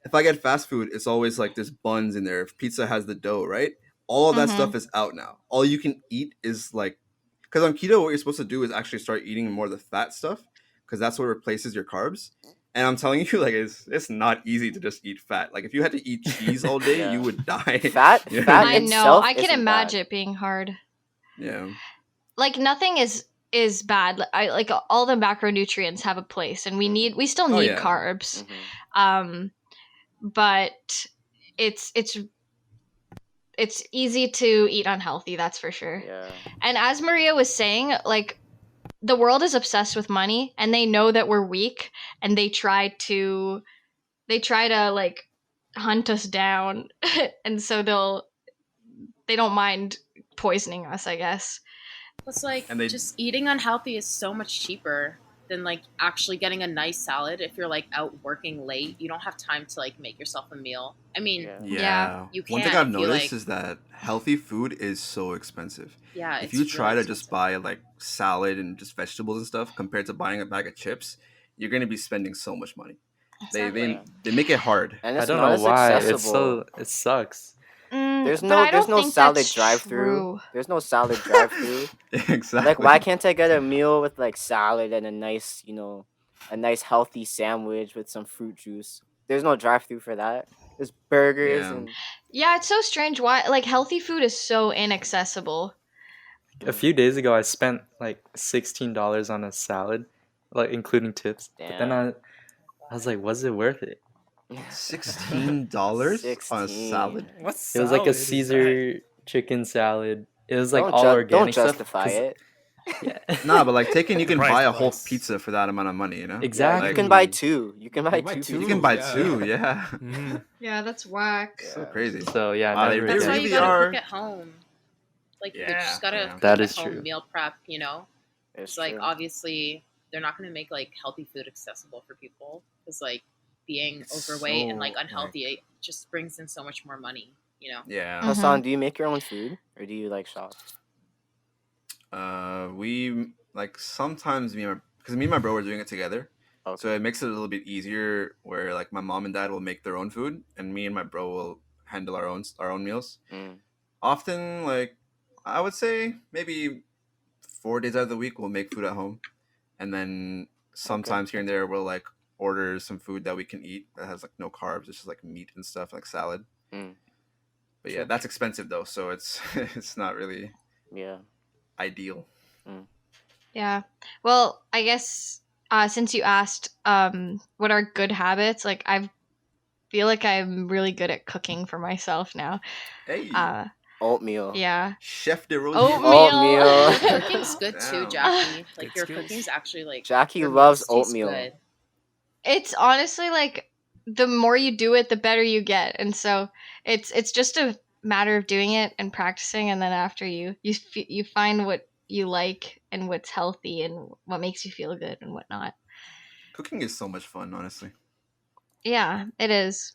if I get fast food, it's always like there's buns in there. If pizza has the dough, right? All of that stuff is out now. All you can eat is like, because on keto, what you're supposed to do is actually start eating more of the fat stuff, because that's what replaces your carbs. And I'm telling you, like, it's not easy to just eat fat. Like, if you had to eat cheese all day, Yeah. you would die. Fat Yeah. fat I know. itself I can isn't imagine bad. it being hard. Yeah. Like nothing is bad. Like all the macronutrients have a place, and we still Oh, need yeah. carbs. Mhm. But it's easy to eat unhealthy, that's for sure. Yeah. And as Maria was saying, like the world is obsessed with money, and they know that we're weak, and they try to like hunt us down, and so they don't mind poisoning us, I guess. Plus, like, And they- just eating unhealthy is so much cheaper. than like actually getting a nice salad. If you're like out working late, you don't have time to like make yourself a meal. I mean, Yeah. you One can thing I've if you, noticed like- is that healthy food is so expensive. Yeah, If it's you try really to just buy like salad and just vegetables and stuff compared to buying a bag of chips, you're gonna be spending so much money. Exactly. They make it hard. And I it's don't not know as why. accessible. It sucks. There's but I no don't think salad that's drive-through. true. There's no salad drive-through. Exactly. Like, why can't I get a meal with like salad and a nice, a nice healthy sandwich with some fruit juice? There's no drive-through for that. There's burgers Yeah. and Yeah, it's so strange. Why, like, healthy food is so inaccessible. A few days ago, I spent like $16 on a salad, like including tips. But then I was like, was it worth it? $16 on a salad? What It was like a salad is Caesar chicken salad. It was like Don't all organic don't stuff. justify 'cause- it. Yeah. Nah, but like you can Price, buy a whole price. pizza for that amount of money, you know? Exactly. You can buy two. You can buy You buy two. two. You can buy Yeah. two, yeah. Mhm. Yeah, that's whack. So crazy. So yeah, Wow, they never That's They why again. you really gotta are- cook at home. Like you Yeah, just gotta yeah. cook That at is home, true. meal prep. It's like true. obviously they're not gonna make like healthy food accessible for people because like being It's overweight and so, like unhealthy it just brings in so much more money. Yeah. Hassan, do you make your own food or do you like shop? We like sometimes because me and my bro are doing it together, Okay. so it makes it a little bit easier. Where like my mom and dad will make their own food, and me and my bro will handle our own meals. Mm. Often, like I would say, maybe 4 days out of the week we'll make food at home, and then sometimes here and there we'll like order some food that we can eat that has like no carbs. It's just like meat and stuff, like salad. Mm. But yeah, that's expensive though, so it's it's not really Yeah. ideal. Yeah. Well, I guess since you asked what are good habits, like I feel like I'm really good at cooking for myself now. Hey, Oatmeal. Yeah. Chef de Rosiers. Oatmeal. Your cooking's good too, Damn. Jackie. Like Good your skills. cooking's actually like Jackie your loves meals taste oatmeal. good. It's honestly like the more you do it, the better you get, and so it's just a matter of doing it and practicing, and then after you find what you like and what's healthy and what makes you feel good and whatnot. Cooking is so much fun, honestly. Yeah, it is,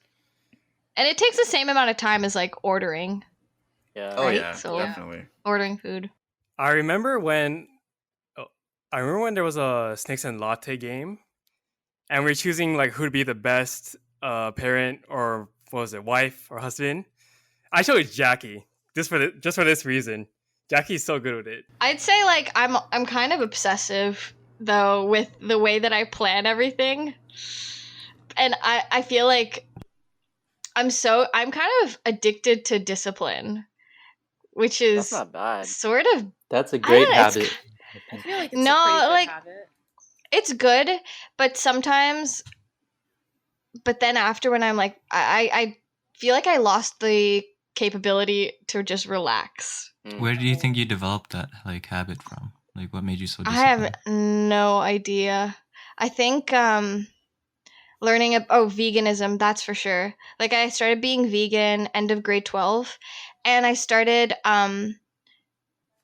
and it takes the same amount of time as like ordering Yeah. Oh Right, yeah, so- definitely. ordering food. I remember when there was a Snakes and Latte game, and we were choosing like who'd be the best parent or what was it, wife or husband. I chose Jackie just for this reason. Jackie's so good with it. I'd say like I'm kind of obsessive though with the way that I plan everything. And I feel like I'm kind of addicted to discipline, which That's is not bad. sort of That's a I great don't know, it's habit. I feel like it's No, a pretty good like- habit. it's good, but sometimes but then after when I'm like I feel like I lost the capability to just relax. Mm. Where do you think you developed that like habit from? Like, what made you so I disciplined? have no idea. I think learning veganism, that's for sure. Like I started being vegan end of grade 12 and I started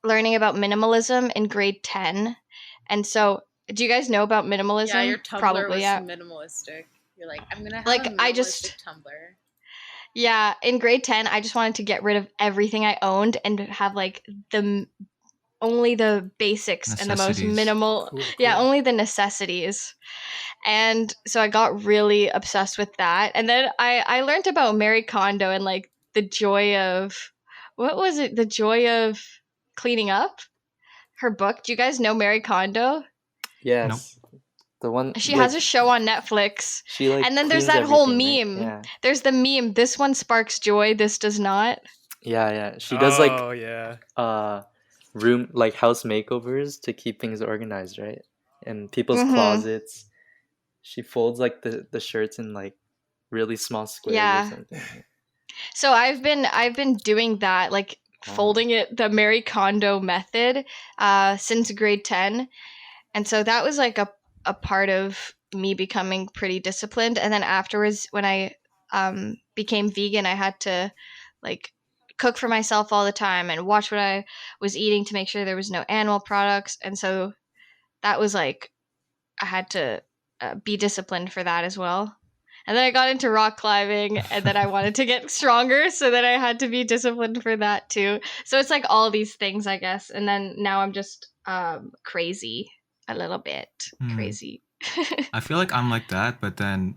learning about minimalism in grade 10. And so do you guys know about minimalism? Yeah, your Tumblr Probably, was yeah. minimalistic. You're like, I'm gonna have Like, a minimalistic I just- Tumblr. Yeah, in grade 10 I just wanted to get rid of everything I owned and have like only the basics and the most Necessities. minimal Cool, yeah, cool. only the necessities. And so I got really obsessed with that. And then I learned about Marie Kondo and like the joy of what was it? The joy of cleaning up? Her book. Do you guys know Marie Kondo? Yes. The one She like, has a show on Netflix. She like and then there's cleans that whole everything, right? meme. There's the meme, this one sparks joy, this does not. Yeah. She does like Oh yeah. room like house makeovers to keep things organized, right? And people's Mhm. closets. She folds like the shirts in like really small squares Yeah. or something. So I've been doing that, like folding it the Marie Kondo method since grade 10. And so that was like a part of me becoming pretty disciplined. And then afterwards when I became vegan, I had to like cook for myself all the time and watch what I was eating to make sure there was no animal products. And so that was like I had to be disciplined for that as well. And then I got into rock climbing, and then I wanted to get stronger, so then I had to be disciplined for that too. So it's like all these things, I guess. And then now I'm just crazy, a little bit crazy. I feel like I'm like that, but then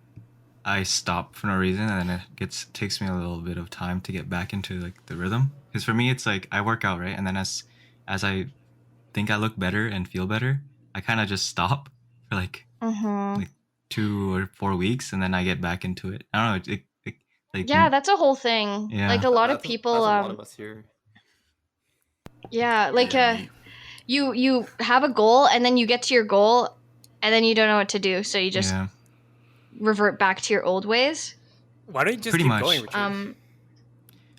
I stop for no reason, and then it takes me a little bit of time to get back into like the rhythm. Because for me, it's like I work out, right, and then as I think I look better and feel better, I kind of just stop for like 2 or 4 weeks, and then I get back into it. I don't know. Like Yeah, that's a whole thing. Yeah. Like a lot of That's people. a lot of us here. Yeah, like Yeah, me. you have a goal, and then you get to your goal, and then you don't know what to do, so you just revert back to your old ways. Why don't you just Pretty keep much. going? Richard?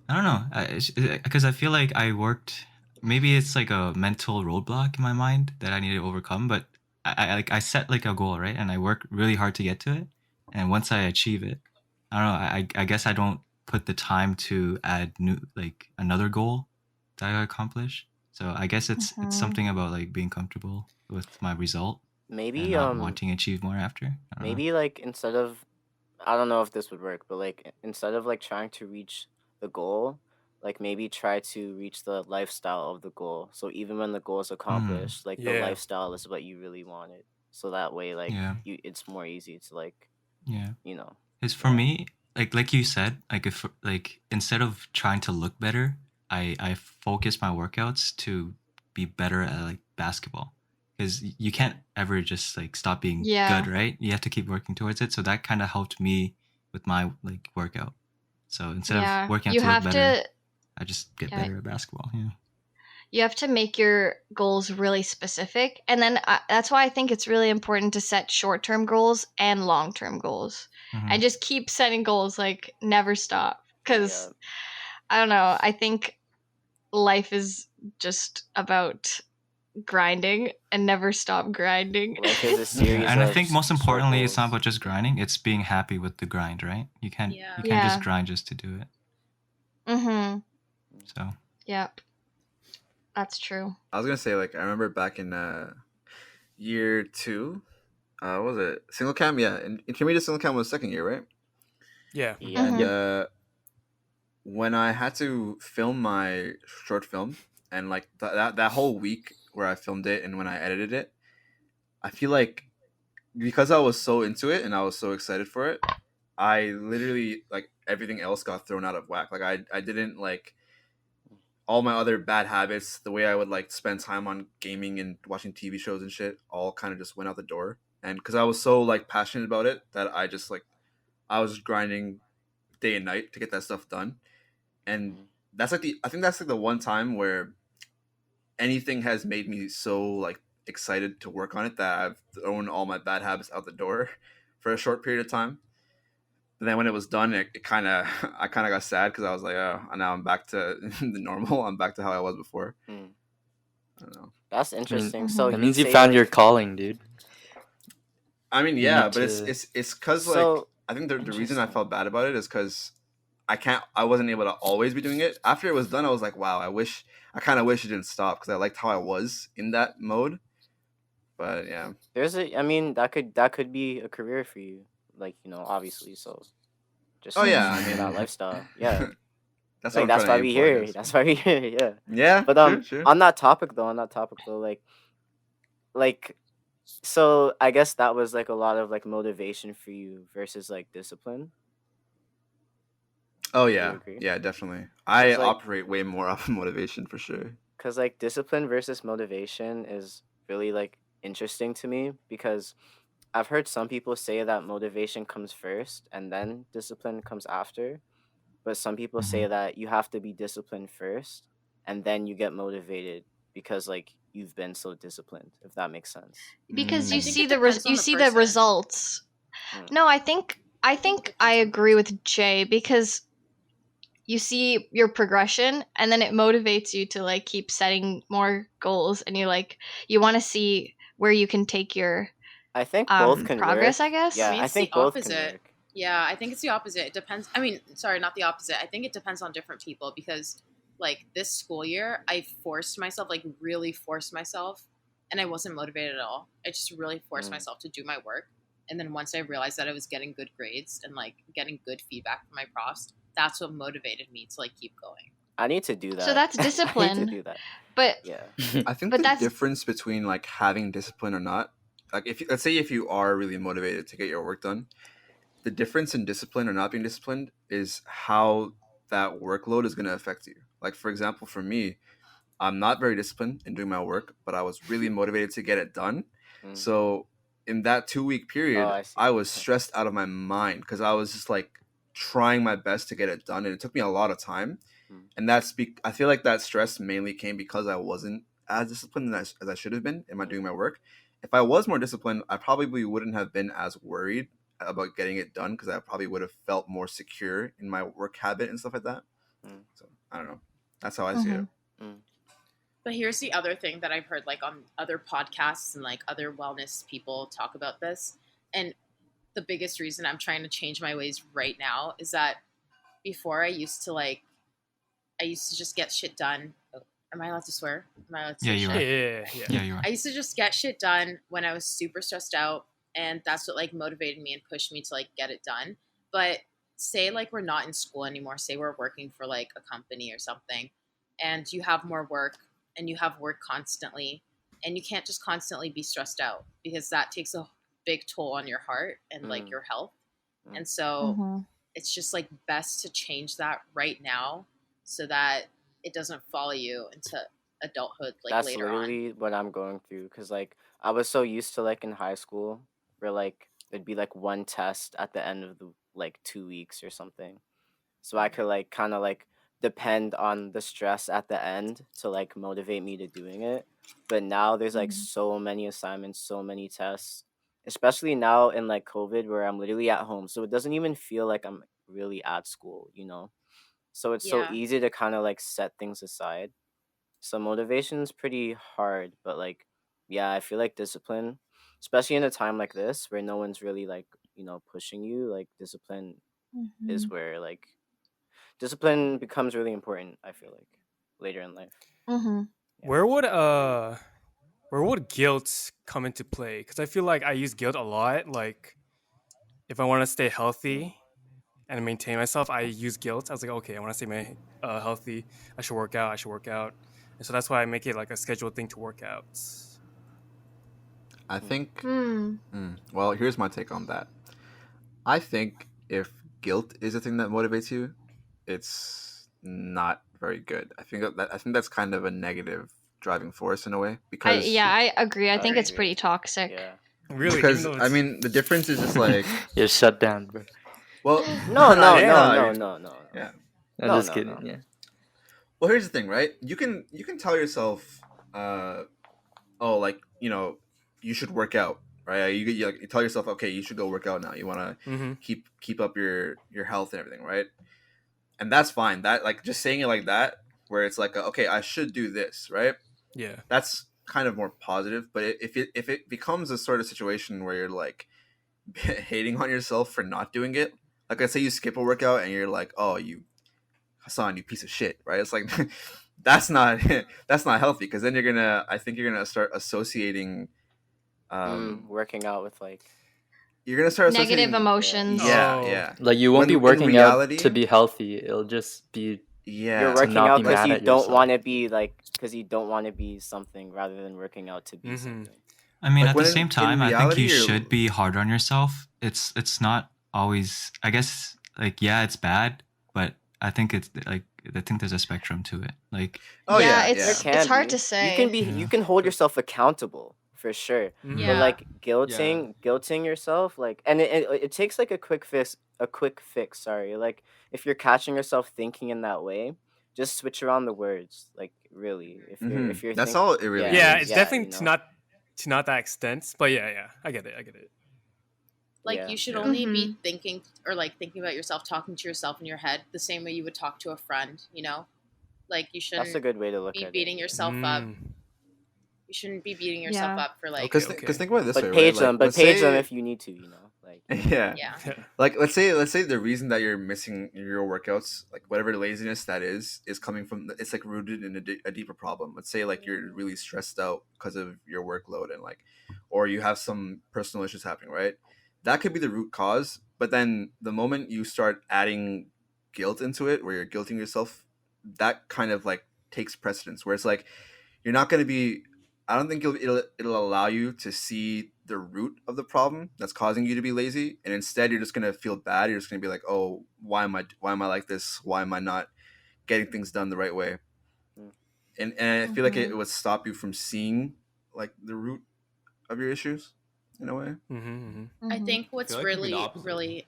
I don't know, because I feel like I worked. Maybe it's like a mental roadblock in my mind that I need to overcome. But I set like a goal, right, and I work really hard to get to it. And once I achieve it, I don't know. I guess I don't put the time to add another goal that I accomplish. So I guess it's something about like being comfortable with my result. Maybe and not wanting to achieve more after. I don't know. maybe like instead of, I don't know if this would work, but like instead of like trying to reach the goal, like maybe try to reach the lifestyle of the goal. So even when the goal is accomplished, like the Yeah. lifestyle is what you really wanted. So that way, like Yeah. it's more easy to like, Yeah. you know. Because for me, like you said, like if like instead of trying to look better, I focus my workouts to be better at like basketball. Because you can't ever just like stop being good, right? You have to keep working towards it. So that kind of helped me with my like workout. So instead of working out you to look have better, to I just get better at basketball. Yeah. you have to make your goals really specific, and then that's why I think it's really important to set short-term goals and long-term goals, and just keep setting goals, like never stop. Because I don't know, I think life is just about grinding and never stop grinding. Life is a series And I of think most short importantly, it's not goals. about just grinding; it's being happy with the grind, right? You can't Yeah. you can't Yeah. just grind just to do it. So Yep. That's true. I was gonna say, like, I remember back in year 2, what was it? Single cam, yeah. And intermediate single cam was second year, right? Yeah. Yeah. And when I had to film my short film, and like that whole week where I filmed it and when I edited it, I feel like because I was so into it and I was so excited for it, I literally, like, everything else got thrown out of whack. Like I didn't like all my other bad habits, the way I would like spend time on gaming and watching TV shows and shit, all kind of just went out the door. And because I was so like passionate about it that I just like I was grinding day and night to get that stuff done. And that's like I think that's like the one time where anything has made me so like excited to work on it that I've thrown all my bad habits out the door for a short period of time. But then when it was done, I kind of got sad because I was like, oh, now I'm back to the normal. I'm back to how I was before. I don't know. That's interesting. So That means you say, found like- your calling, dude. I mean, You yeah, need but to- it's because like So, I think the reason I felt bad about it is because I wasn't able to always be doing it. After it was done, I was like, wow, I kind of wish it didn't stop because I liked how I was in that mode. But yeah, I mean, that could be a career for you, like, you know, obviously. So, just Oh, yeah, I for mean- that lifestyle, yeah. that's Like what that's I'm why trying to we aim for, I here. guess. That's why we here. Yeah. Yeah, But true. on that topic though, like, so I guess that was like a lot of like motivation for you versus like discipline. Oh Do you yeah, agree? yeah, definitely. I It's like- operate way more off of motivation for sure. Because like discipline versus motivation is really like interesting to me because I've heard some people say that motivation comes first and then discipline comes after, but some people say that you have to be disciplined first and then you get motivated because like you've been so disciplined, if that makes sense. Because you I think see it the depends on you the see the person. results. Mm. No, I think I agree with Jay, because you see your progression and then it motivates you to like keep setting more goals, and you want to see where you can take your I think both can progress, work. I guess. Yeah, I mean, I it's think the both can opposite. work. Yeah, I think it's the opposite. It depends. I mean, sorry, not the opposite. I think it depends on different people because, like, this school year, I forced myself, like, really forced myself and I wasn't motivated at all. I just really forced myself to do my work. And then once I realized that I was getting good grades and like getting good feedback from my profs, that's what motivated me to like keep going. I need to do that. So that's I need discipline. to do that. But Yeah. I think But the that's- difference between like having discipline or not, like if let's say if you are really motivated to get your work done, the difference in discipline or not being disciplined is how that workload is going to affect you. Like for example, for me, I'm not very disciplined in doing my work, but I was really motivated to get it done. So in that 2-week period, I was stressed out of my mind because I was just like trying my best to get it done, and it took me a lot of time. And I feel like that stress mainly came because I wasn't as disciplined as I should have been in doing my work. If I was more disciplined, I probably wouldn't have been as worried about getting it done because I probably would have felt more secure in my work habit and stuff like that. So I don't know. That's how I see it. But here's the other thing that I've heard like on other podcasts and like other wellness people talk about this. And the biggest reason I'm trying to change my ways right now is that before I used to just get shit done. Oh, am I allowed to swear? Am I allowed to say you shit? are. Yeah, you are. I used to just get shit done when I was super stressed out, and that's what like motivated me and pushed me to like get it done. But say like we're not in school anymore, say we're working for like a company or something, and you have more work and you have work constantly, and you can't just constantly be stressed out because that takes a big toll on your heart and like your health. And so it's just like best to change that right now so that it doesn't follow you into adulthood like That's later on. literally what I'm going through because like I was so used to like in high school where like it'd be like one test at the end of the like 2 weeks or something, so I could like kind of like depend on the stress at the end to like motivate me to doing it. But now there's like so many assignments, so many tests, especially now in like COVID where I'm literally at home, so it doesn't even feel like I'm really at school, you know. So it's so Yeah. easy to kind of like set things aside. So motivation's pretty hard, but like, yeah, I feel like discipline, especially in a time like this where no one's really like, you know, pushing you, like discipline is where like discipline becomes really important, I feel like, later in life. Where would guilt come into play? Because I feel like I use guilt a lot. Like, if I want to stay healthy and maintain myself, I use guilt. I was like, okay, I want to stay healthy. I should work out. And so that's why I make it like a scheduled thing to work out. I think. Well, here's my take on that. I think if guilt is a thing that motivates you, it's not very good. I think that's kind of a negative driving force in a way because I agree. I think it's pretty toxic. Yeah. Really? because I mean the difference is just like You're shut down, bro. well No. yeah. I'm No, just no, kidding. no. Yeah. Well, here's the thing, right? You can tell yourself, oh, like you know, you should work out, right? You tell yourself, okay, you should go work out now. You want to keep up your health and everything, right? And that's fine. That like just saying it like that, where it's like, okay, I should do this, right? Yeah. That's kind of more positive. But if it becomes a sort of situation where you're like hating on yourself for not doing it, like I say, you skip a workout and you're like, oh, Hasaan, you piece of shit, right? It's like that's not healthy because then I think you're gonna start associating working out with like you're gonna start Negative associating emotions. Yeah. Like you won't When be in working reality- out to be healthy. It'll just be you're to working not out be because mad you at don't yourself. want to be like because you don't want to be something rather than working out to be something. I mean, Like, at when the in- same in time, I think reality, you you're- should be hard on yourself. It's not always. I guess like yeah, it's bad, but I think it's like I think there's a spectrum to it. Like Oh yeah, it's There can hard be. to say. You can be you can hold yourself accountable for sure. Yeah. But like guilting yourself, like and it takes like a quick fix. Sorry, like if you're catching yourself thinking in that way, just switch around the words. Like really, if you're That's think- all it really Yeah, is. it's definitely you know? to not that extent. But yeah, I get it. Like Yeah. you should only be thinking about yourself, talking to yourself in your head the same way you would talk to a friend, you know? Like you shouldn't That's a good way to look be at beating it. yourself up. You shouldn't be beating yourself Yeah. up for like Because Okay. think about it this But way, page right? them. Like, But let's page them say- if you need to. You know, Like, Yeah. Yeah. Like let's say the reason that you're missing your workouts, like whatever laziness that is coming from, it's like rooted in a deeper problem. Let's say like you're really stressed out because of your workload, and like, or you have some personal issues happening, right? That could be the root cause. But then the moment you start adding guilt into it, where you're guilting yourself, that kind of like takes precedence, where it's like you're not going to be, I don't think it'll allow you to see the root of the problem that's causing you to be lazy, and instead you're just going to feel bad. You're just going to be like, oh, why am I like this? Why am I not getting things done the right way? Mm. And I feel like it would stop you from seeing like the root of your issues in a way. I think what's feel like it'd be the really, opposite. really,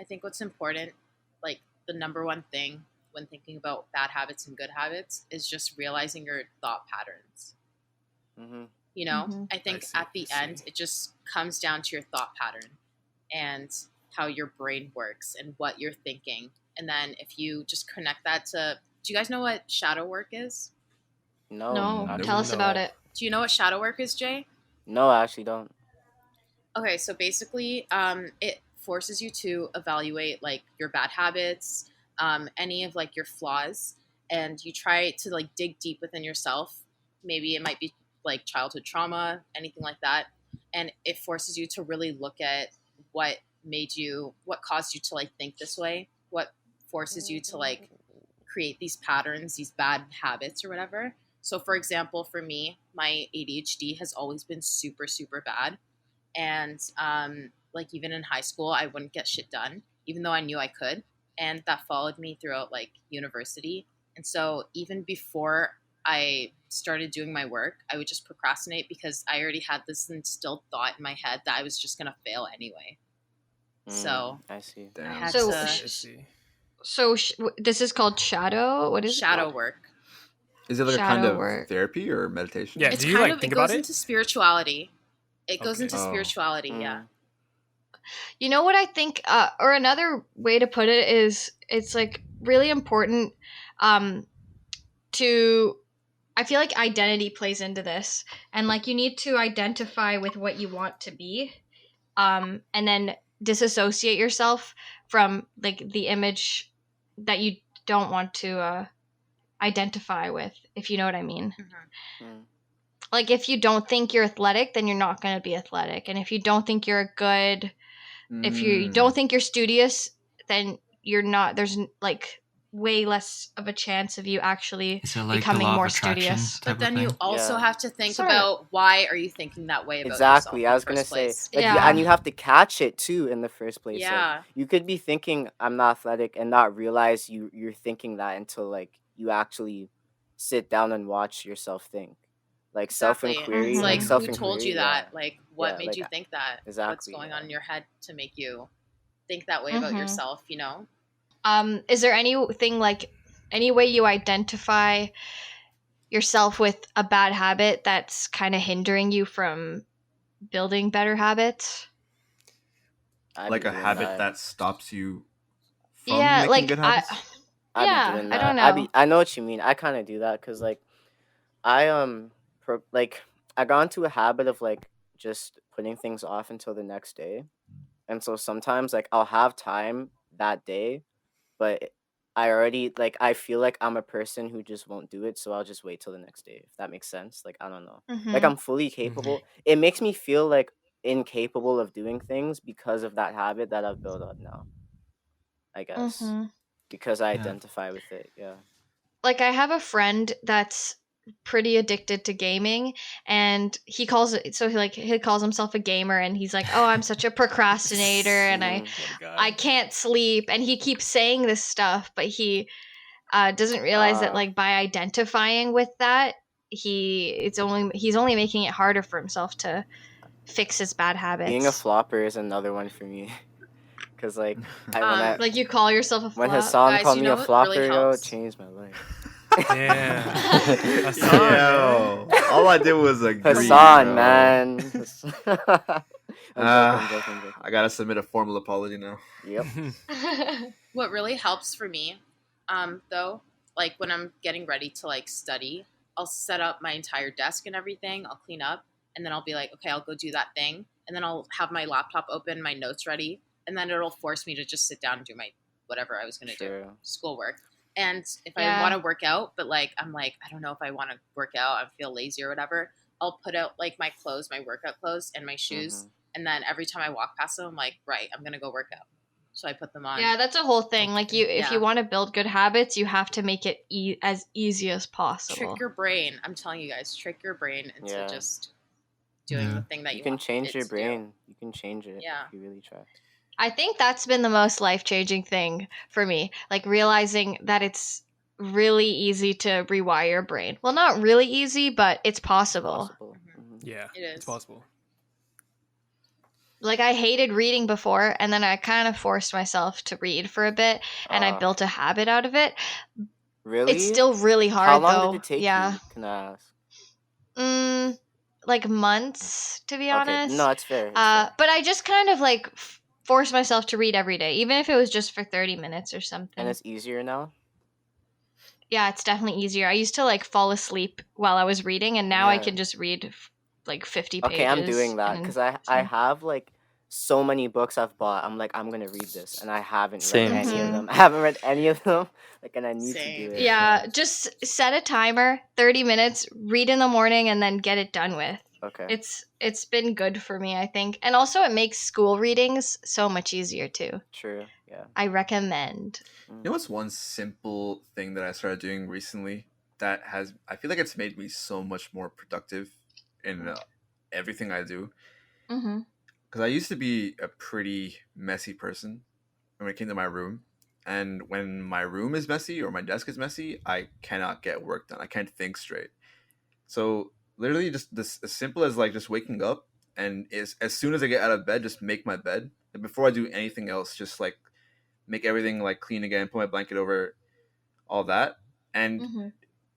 I think what's important, like the number one thing when thinking about bad habits and good habits, is just realizing your thought patterns. You know, I think at the end, it just comes down to your thought pattern and how your brain works and what you're thinking. And then if you just connect that to, do you guys know what shadow work is? No, tell us about it. Do you know what shadow work is, Jay? No, I actually don't. Okay, so basically, it forces you to evaluate like your bad habits, any of like your flaws, and you try to like dig deep within yourself. Maybe it might be like childhood trauma, anything like that, and it forces you to really look at what caused you to like think this way, what forces you to like create these patterns, these bad habits or whatever. So for example, for me, my ADHD has always been super, super bad. And like even in high school, I wouldn't get shit done, even though I knew I could. And that followed me throughout like university. And so even before I started doing my work, I would just procrastinate because I already had this instilled thought in my head that I was just going to fail anyway. So I see. I had So, to... this is called shadow? What is shadow work? Is it like a kind Shadow of work. therapy or meditation? Yeah, It's do you kind like of, think it about goes it? into spirituality. It goes Okay. into spirituality, yeah. You know what I think, or another way to put it is, it's like really important to, I feel like identity plays into this, and like you need to identify with what you want to be, and then disassociate yourself from like the image that you don't want to identify with, if you know what I mean. Like if you don't think you're athletic, then you're not going to be athletic, and if you don't think you're good, if you don't think you're studious, then you're not. There's like way less of a chance of you actually Is it like the becoming law of more attraction studious. type But then of you thing? also have to think Sort of. about why are you thinking that way about Exactly. yourself I in was the gonna first say, place? like, Yeah. and you have to catch it too in the first place. Like, Yeah. you could be thinking I'm not athletic and not realize you're thinking that until like you actually sit down and watch yourself think. Like Exactly. self-inquiry, It's like, like who told you that? Like, what Yeah, made like, you think that? What's exactly, going yeah. on in your head to make you think that way about yourself, you know? Is there anything like any way you identify yourself with a bad habit that's kind of hindering you from building better habits? I Like be a doing habit that stops you from Yeah, making like good habits? I yeah, be doing I that. don't know. I know what you mean. I kind of do that because like I like I got into a habit of like just putting things off until the next day, and so sometimes like I'll have time that day, but I already like I feel like I'm a person who just won't do it, so I'll just wait till the next day. If that makes sense, like I don't know, like Mhm. I'm fully capable. It makes me feel like incapable of doing things because of that habit that I've built up now. I guess Mhm. because I Yeah. identify with it. Yeah. Like I have a friend that's pretty addicted to gaming, and he calls himself a gamer, and he's like, "Oh, I'm such a procrastinator and I can't sleep." And he keeps saying this stuff, but he doesn't realize that like by identifying with that, he's only making it harder for himself to fix his bad habits. Being a flopper is another one for me. Cause like like you call yourself a when flop? Hasaan Guys, called you me know a what flopper, really yo, it helps? changed my life. Yeah. Yo, all I did was agree. Hasaan, bro. man. I'm joking. I gotta submit a formal apology now. Yep. What really helps for me, though, like when I'm getting ready to like study, I'll set up my entire desk and everything. I'll clean up, and then I'll be like, okay, I'll go do that thing. and then I'll have my laptop open, my notes ready, and then it'll force me to just sit down and do my whatever I was going to do, schoolwork. And if I want to work out, but like I'm like, I don't know if I want to work out, I feel lazy or whatever, I'll put out like my clothes, my workout clothes and my shoes, and then every time I walk past them, I'm like, right, I'm going to go work out. So I put them on. Yeah, that's a whole thing. Like if you want to build good habits, you have to make it as easy as possible. Trick your brain. I'm telling you guys, trick your brain into just doing the thing that you can want change your to brain. do. You can change it if you really try. I think that's been the most life-changing thing for me. Like realizing that it's really easy to rewire your brain. Well, not really easy, but it's possible. Yeah, it is. It's possible. Like I hated reading before, and then I kind of forced myself to read for a bit, and I built a habit out of it. Really? It's still really hard, How long though. did it take you? Can I ask? Like months, to be honest. No, it's fair. But I just kind of like forced myself to read every day, even if it was just for 30 minutes or something. And it's easier now? Yeah, it's definitely easier. I used to like fall asleep while I was reading, and now I can just read like 50 pages. Okay, I'm doing that because I have like so many books I've bought. I'm like, I'm gonna read this, and I haven't read any of them. I haven't read any of them, like, and I need to do it. Yeah, just set a timer, 30 minutes, read in the morning, and then get it done with. Okay. It's been good for me, I think, and also it makes school readings so much easier too. True. Yeah. I recommend. You know what's one simple thing that I started doing recently that I feel like it's made me so much more productive in everything I do. Because I used to be a pretty messy person when it came to my room. And when my room is messy or my desk is messy, I cannot get work done. I can't think straight. So literally just this as simple as like just waking up and as soon as I get out of bed, just make my bed. And before I do anything else, just like make everything like clean again, put my blanket over, all that. And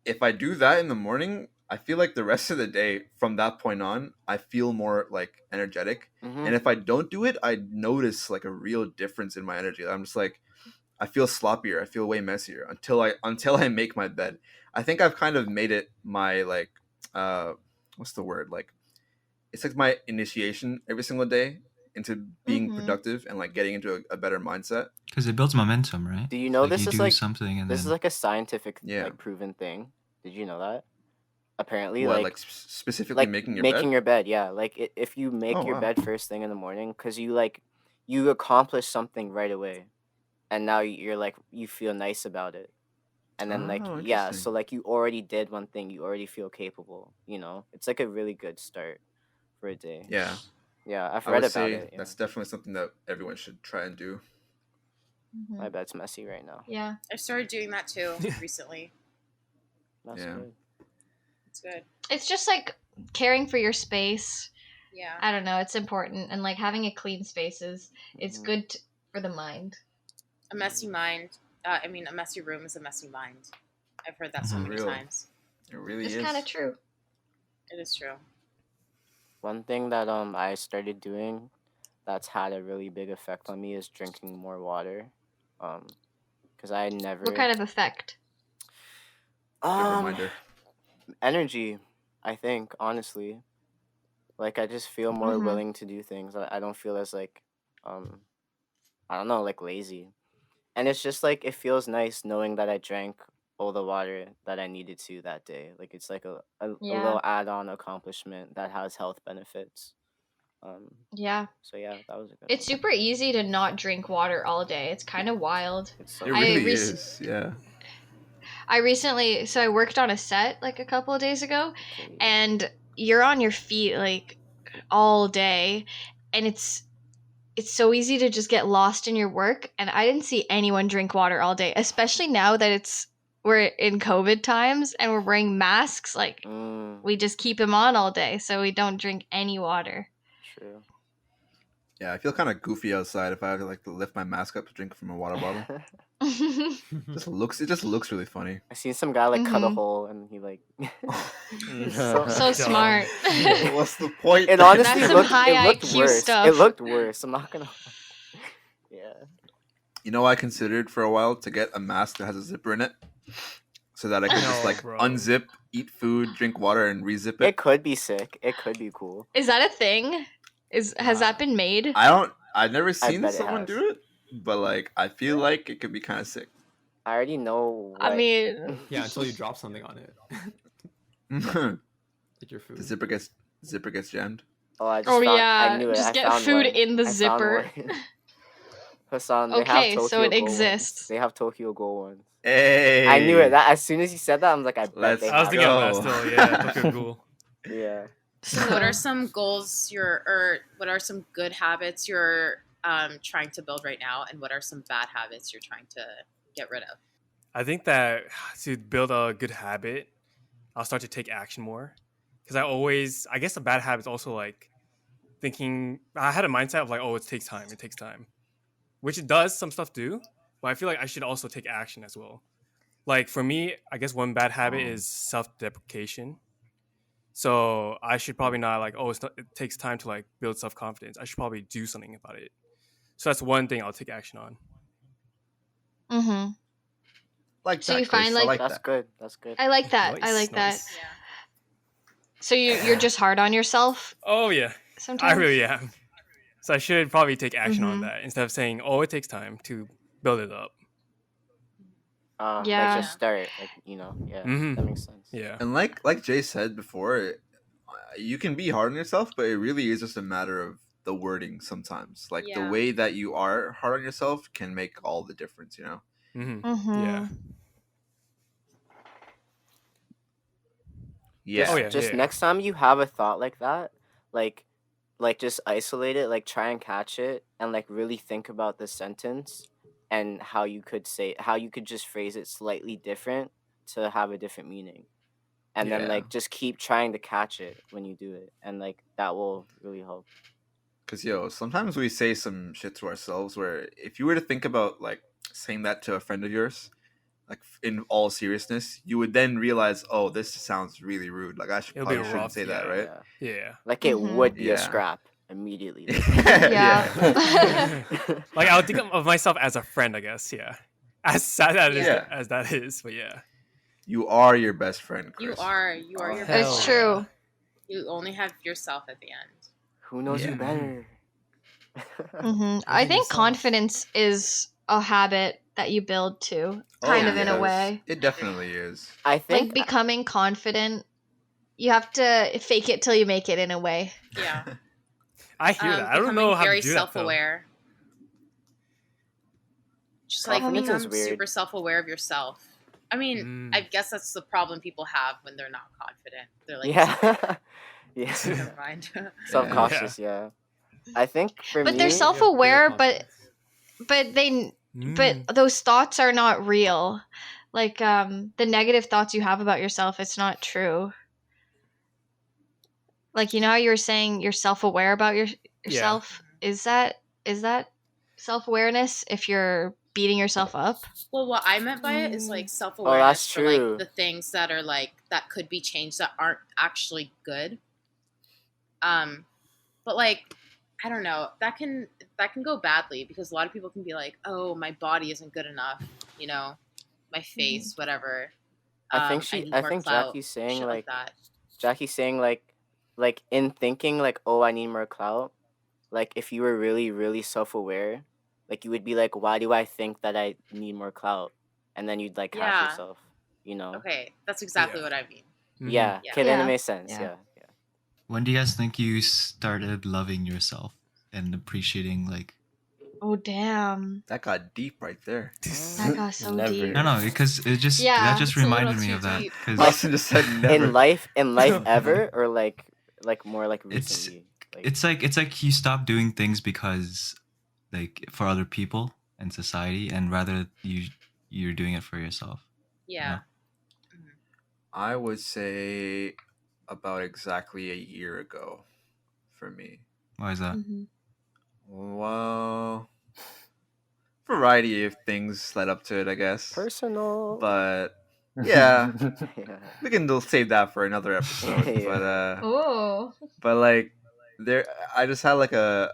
if I do that in the morning, I feel like the rest of the day from that point on, I feel more like energetic. And if I don't do it, I notice like a real difference in my energy. I'm just like, I feel sloppier. I feel way messier until I make my bed. I think I've kind of made it my like, what's the word? Like, it's like my initiation every single day into being productive and like getting into a better mindset. Because it builds momentum, right? Do you know like this you is do like something and this then... is like a scientific like proven thing? Did you know that? Apparently, like specifically like making your bed. Yeah, like if you make your bed first thing in the morning, because you accomplish something right away, and now you're like you feel nice about it, and then so like you already did one thing, you already feel capable. You know, it's like a really good start for a day. Yeah. Yeah, I've read about it. That's definitely something that everyone should try and do. My bed's messy right now. Yeah, I started doing that too recently. That's good. It's good. It's just like caring for your space. Yeah. I don't know. It's important, and like having a clean space it's good for the mind. A messy mind. A messy room is a messy mind. I've heard that so many times. It really is. It's kind of true. It is true. One thing that I started doing that's had a really big effect on me is drinking more water. Because I never. What kind of effect? Energy, I think, honestly. Like I just feel more willing to do things. I don't feel as like I don't know, like lazy. And it's just like it feels nice knowing that I drank all the water that I needed to that day. Like it's like a little add-on accomplishment that has health benefits. Yeah. So yeah, that was a good It's super easy to not drink water all day. It's kind of wild. It really is. Yeah. I worked on a set like a couple of days ago, and you're on your feet like all day, and it's so easy to just get lost in your work. And I didn't see anyone drink water all day, especially now that we're in COVID times and we're wearing masks. Like we just keep them on all day, so we don't drink any water. True. Yeah, I feel kind of goofy outside if I have to like lift my mask up to drink from a water bottle. It just looks really funny. I seen some guy like cut a hole and he like so smart. What's the point? It honestly That's looked IQ worse. stuff. It looked worse. I'm not gonna. Yeah. You know, I considered for a while to get a mask that has a zipper in it, so that I could just like unzip, eat food, drink water, and rezip it. It could be sick. It could be cool. Is that a thing? Has that been made? I've never seen bet it someone has. do it, but like I feel like it could be kind of sick. I already know. I What... mean, Yeah, until you drop something on it. The Like your food. zipper gets jammed. Oh, I just oh found, yeah, I knew it. just I get found food one. in the I found zipper. one. Hassan, they Okay, have Tokyo so it Ghoul exists. Ones. They have Tokyo Ghoul ones. Hey, I knew it. That as soon as you said that, I'm like, I bet Let's they I was have. thinking go. of that still. Yeah, Tokyo Ghoul. Yeah. So what are some goals what are some good habits you're trying to build right now, and what are some bad habits you're trying to get rid of? I think that to build a good habit, I'll start to take action more. Because I guess a bad habit is also like thinking, I had a mindset of like, oh, it takes time. Which it does, some stuff do. But I feel like I should also take action as well. Like for me, I guess one bad habit is self-deprecation. So I should probably not like, oh, it takes time to like build self-confidence. I should probably do something about it. So that's one thing I'll take action on. Mm-hmm. Like So that, you Chris. find, I like- like That's that. good. That's good. I like that. I Nice, like that. nice. Yeah. So you're just hard on yourself Oh yeah, sometimes. I really am. So I should probably take action on Mhm. that instead of saying, oh, it takes time to build it up. Yeah. Like just start. Like yeah, Mhm. that makes sense. Yeah. And like Jay said before, you can be hard on yourself, but it really is just a matter of the wording sometimes. Like the Yeah. way that you are hard on yourself can make all the difference, Mm-hmm. Mm-hmm. Yeah. Yeah. Oh, yeah. Just next time you have a thought like that, like just isolate it, like try and catch it, and like really think about the sentence and how you could just phrase it slightly different to have a different meaning, and then Yeah. like just keep trying to catch it when you do it, and like that will really help. Because, sometimes we say some shit to ourselves where if you were to think about, like, saying that to a friend of yours, like, in all seriousness, you would then realize, oh, this sounds really rude. Like, I It'll be probably shouldn't rough, say that, yeah. right? Yeah. Like it Mhm. would be Yeah. a scrap immediately. Yeah. Like I would think of myself as a friend, I guess. Yeah. As sad Yeah. as that is, but yeah. You are your best friend, Chris. You are Oh, your hell It's best yeah. friend. true. You only have yourself at the end. Who knows Yeah. you better? Mm-hmm. I think confidence is a habit that you build too, kind of in a yes. way. It definitely is. I Like think becoming confident, you have to fake it till you make it in a way. Yeah. I hear that. I don't know Becoming how very to do that though. self-aware. Just like Confidence is become weird. super self-aware of yourself. I mean, I guess that's the problem people have when they're not confident. They're like, yeah. Yeah. never mind. Self-cautious, yeah. I think for But me, they're self-aware, but Mm. but those thoughts are not real. Like the negative thoughts you have about yourself, it's not true. Like how you were saying you're self-aware about yourself. Is that self-awareness if you're beating yourself up? Well, what I meant by it is like self-awareness that's for true. like the things that are like that could be changed that aren't actually good. But like I don't know, that can go badly because a lot of people can be like, oh, my body isn't good enough, my face, whatever. I think need I more think clout, Jackie's saying shit like that. like in thinking like, oh, I need more clout. Like if you were really, really self-aware, like you would be like, why do I think that I need more clout? And then you'd like catch Yeah. yourself, Okay, that's exactly Yeah. what I mean. Mhm. Yeah. Yeah. Okay, then Yeah. it makes sense. Yeah. Yeah. When do you guys think you started loving yourself and appreciating like? Oh damn. That got deep right there. That got so Never. deep. No, because it just Yeah, that just it's a little reminded me too of that deep. because Austin just said never. In life ever, or like more like It's- recently. Like, it's like you stop doing things because like for other people and society, and rather you're doing it for yourself. Yeah. I would say about exactly a year ago for me. Why is that? Mhm. Well, variety of things led up to it, I guess. personal. But yeah, Yeah. we can save that for another episode. Yeah. Oh. But like I just had like a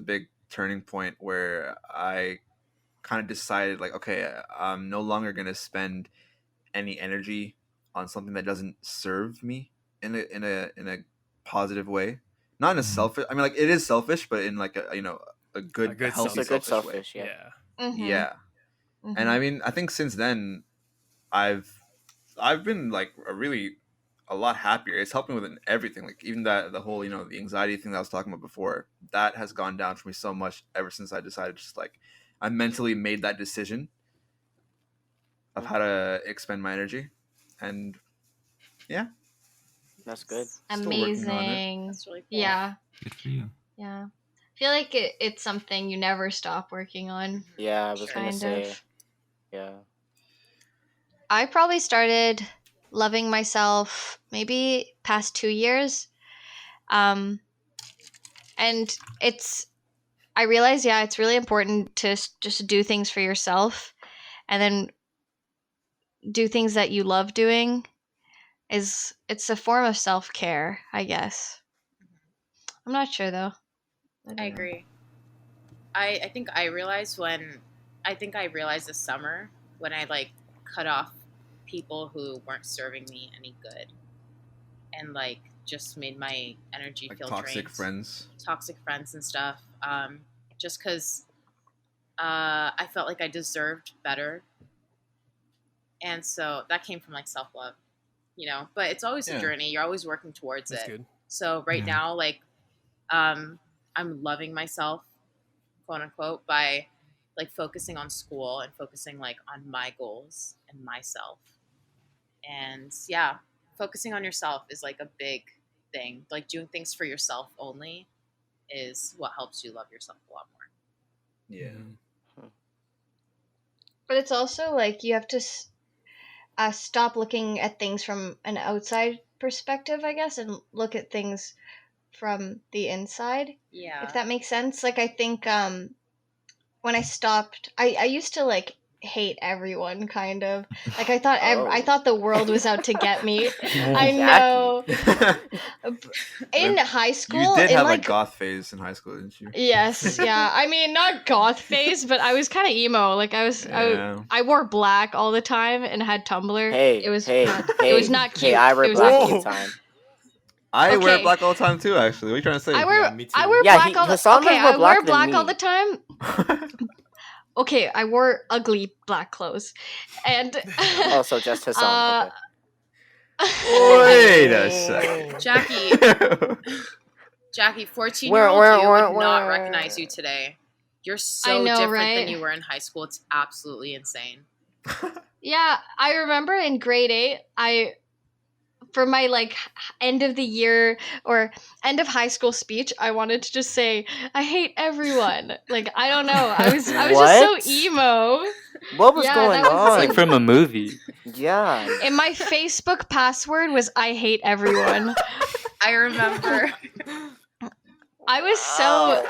big turning point where I kind of decided like, okay, I'm no longer gonna spend any energy on something that doesn't serve me in a positive way. not in a selfish. I mean, like it is selfish, but in like a good, healthy, It's a good selfish way. selfish, yeah. Mhm. Yeah, Mhm. and I mean, I think since then, I've been like a lot happier. It's helped me with everything. Like even the whole the anxiety thing that I was talking about before. That has gone down for me so much ever since I decided just like I mentally made that decision of how to expend my energy, and yeah, That's good. Still working on it. Amazing. That's really cool. Yeah. Good for you. Yeah. I feel like it's something you never stop working on. Yeah, I was gonna Kind say. of. Yeah. I probably started loving myself maybe past 2 years. And I realize, yeah, it's really important to just do things for yourself and then do things that you love doing. It's a form of self-care, I guess. I'm not sure though. I agree. I think I realized this summer when I like cut off people who weren't serving me any good and like just made my energy Like feel toxic drained. friends. Toxic friends and stuff. Just because I felt like I deserved better. And so that came from like self-love, but it's always a journey. You're always working towards That's it. good. So right now, like, I'm loving myself, quote unquote, by like focusing on school and focusing like on my goals and myself. And yeah, focusing on yourself is like a big thing. Like doing things for yourself only is what helps you love yourself a lot more. Yeah. But it's also like you have to stop looking at things from an outside perspective, I guess, and look at things from the inside. Yeah. If that makes sense. Like I think when I stopped, I used to like hate everyone, kind of. Like I thought I thought the world was out to get me. I know. In high school, You did in have like a goth phase in high school, didn't you? yes, yeah. I mean, not goth phase, but I was kind of emo. Like I wore black all the time and had Tumblr. It was not cute. Hey, I wear It was black not all cute. the time. I wear Okay. black all the time too. Actually, what are you trying to say? I wear me too. I wear Yeah, black all the Hasaan okay. wears more I black wear than black all me. the time. Okay, I wore ugly black clothes, and Also, just Hasaan. Wait a second. Jackie, 14-year-old you would not recognize you today. You're so I know, different right? than you were in high school. It's absolutely insane. yeah, I remember in grade 8, for my like end of the year or end of high school speech, I wanted to just say I hate everyone. Like I don't know, I was just so emo. What was going that was on? Like from a movie. Yeah. And my Facebook password was I hate everyone. I remember. I was so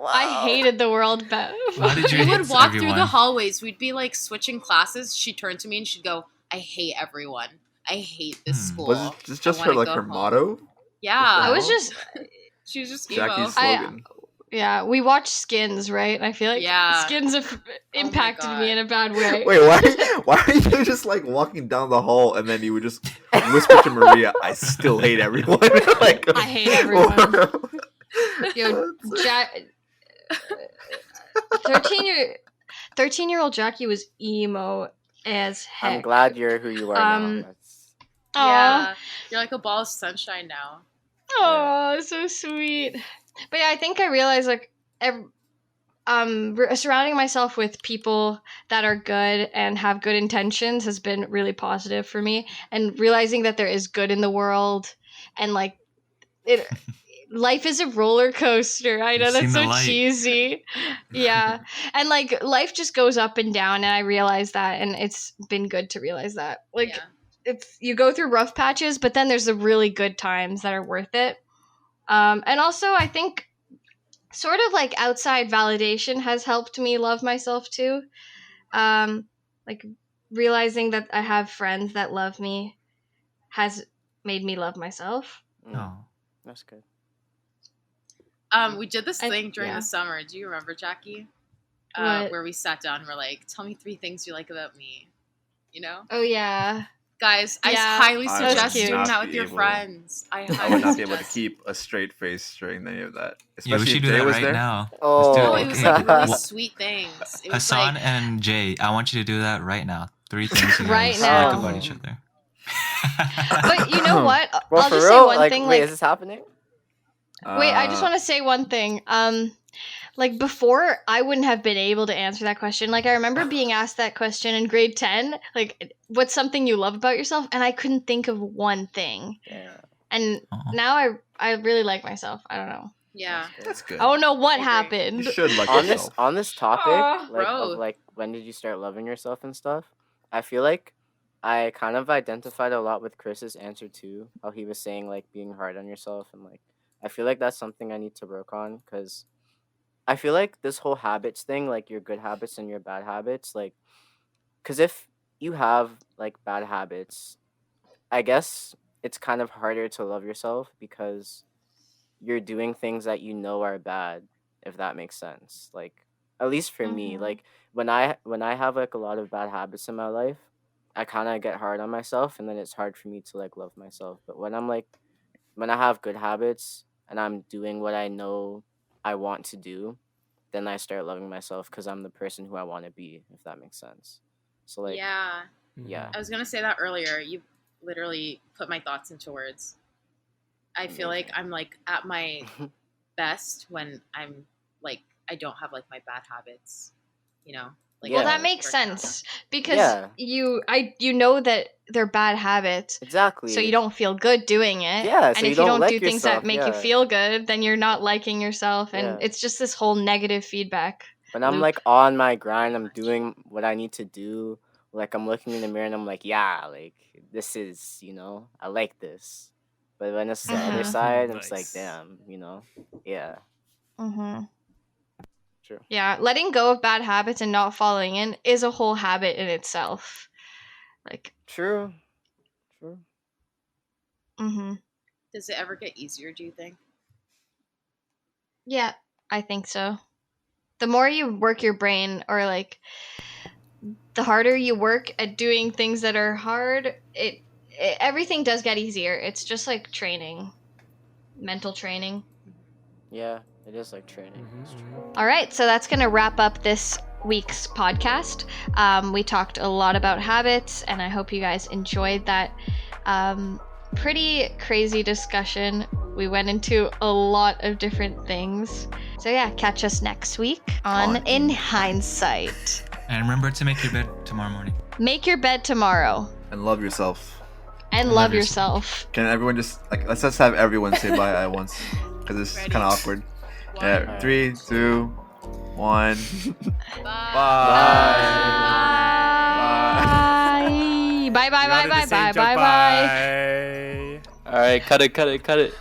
I hated the world. Why did you We hate would walk everyone? through the hallways. We'd be like switching classes. She'd turn to me and she'd go, "I hate everyone. I hate this school." Was it just I her wanna like go her home." motto? Yeah, I was just she was just emo. Jackie's slogan. yeah, we watched Skins, right? I feel like Skins have impacted me in a bad way. Wait, why are you just like walking down the hall and then you would just whisper to Maria, "I still hate everyone." Like, I hate everyone. Yo, 13-year-old Jackie was emo as heck. I'm glad you're who you are now. Yeah, you're like a ball of sunshine now. Oh, so sweet. But yeah, I think I realized like surrounding myself with people that are good and have good intentions has been really positive for me, and realizing that there is good in the world and like life is a roller coaster. I know You've that's seen the so light. cheesy. Yeah. And like life just goes up and down, and I realized that, and it's been good to realize that. Like it's you go through rough patches, but then there's the really good times that are worth it. And also I think sort of like outside validation has helped me love myself too. Like realizing that I have friends that love me has made me love myself. Oh. That's good. We did this thing during the summer. Do you remember, Jackie? What? Where we sat down and we're like, "Tell me 3 things you like about me." You know? Oh yeah. Guys, Yeah, I highly I would suggest doing not that with be your able- friends. I I highly would not be able to suggest. keep a straight face during any of that. Yeah, we Especially should if do Jay that was right there. now. Oh, Let's do No, it. it was Okay. like really Wha- sweet things. It was Hassan like, and Jay, I want you to do that right now. 3 things you Right guys now. like about each other. But you know what? Well, I'll for just real, say one like, thing. wait, Like, is this happening? wait, I just want to say one thing. Like before, I wouldn't have been able to answer that question. Like I remember being asked that question in grade 10. Like, what's something you love about yourself? And I couldn't think of one thing. Yeah. And Aw. now I really like myself. I don't know. yeah. That's good. I don't know what I agree. You happened. should like on yourself. this topic, Aw, like bro. of like when did you start loving yourself and stuff? I feel like I kind of identified a lot with Chris's answer too. How he was saying like being hard on yourself, and like I feel like that's something I need to work on, because I feel like this whole habits thing, like your good habits and your bad habits, like, because if you have like bad habits, I guess it's kind of harder to love yourself because you're doing things that you know are bad, if that makes sense. Like, at least for me, Mhm. like when I have like a lot of bad habits in my life, I kind of get hard on myself, and then it's hard for me to like love myself. But when I have good habits and I'm doing what I know I want to do, then I start loving myself because I'm the person who I want to be, if that makes sense. So like, Yeah. yeah. I was going to say that earlier. You literally put my thoughts into words. I feel like I'm like at my best when I'm like, I don't have like my bad habits, you know? Like, Well, Yeah. that makes worked out. sense because Yeah. you know that they're bad habits, Exactly. so you don't feel good doing it. Yeah, And so if you you don't don't like do things yourself, that make you yeah. feel good, then you're not liking yourself, and Yeah. it's just this whole negative feedback. When I'm loop. like on my grind, I'm doing what I need to do. Like I'm looking in the mirror and I'm like, yeah, like this is, I like this. But when it's the other Mhm. side, it's like, Nice. damn, yeah, Mm-hmm. true. Yeah, letting go of bad habits and not following in is a whole habit in itself. Like, True. mm-hmm. Does it ever get easier, do you think? Yeah, I think so. The more you work your brain, or like, the harder you work at doing things that are hard, everything does get easier. It's just like training, mental training. Yeah, it is like training. It's true. All right, so that's going to wrap up this week's podcast. We talked a lot about habits, and I hope you guys enjoyed that pretty crazy discussion. We went into a lot of different things. So yeah, catch us next week on In Hindsight. And remember to make your bed tomorrow morning. Make your bed tomorrow And love yourself. and love yourself. Can everyone just let's just have everyone say bye at once, because it's Ready? kind of awkward. One. Yeah, 3, 2, 1. Bye. Bye. Bye. Bye bye bye bye bye bye bye. Bye. All right, cut it.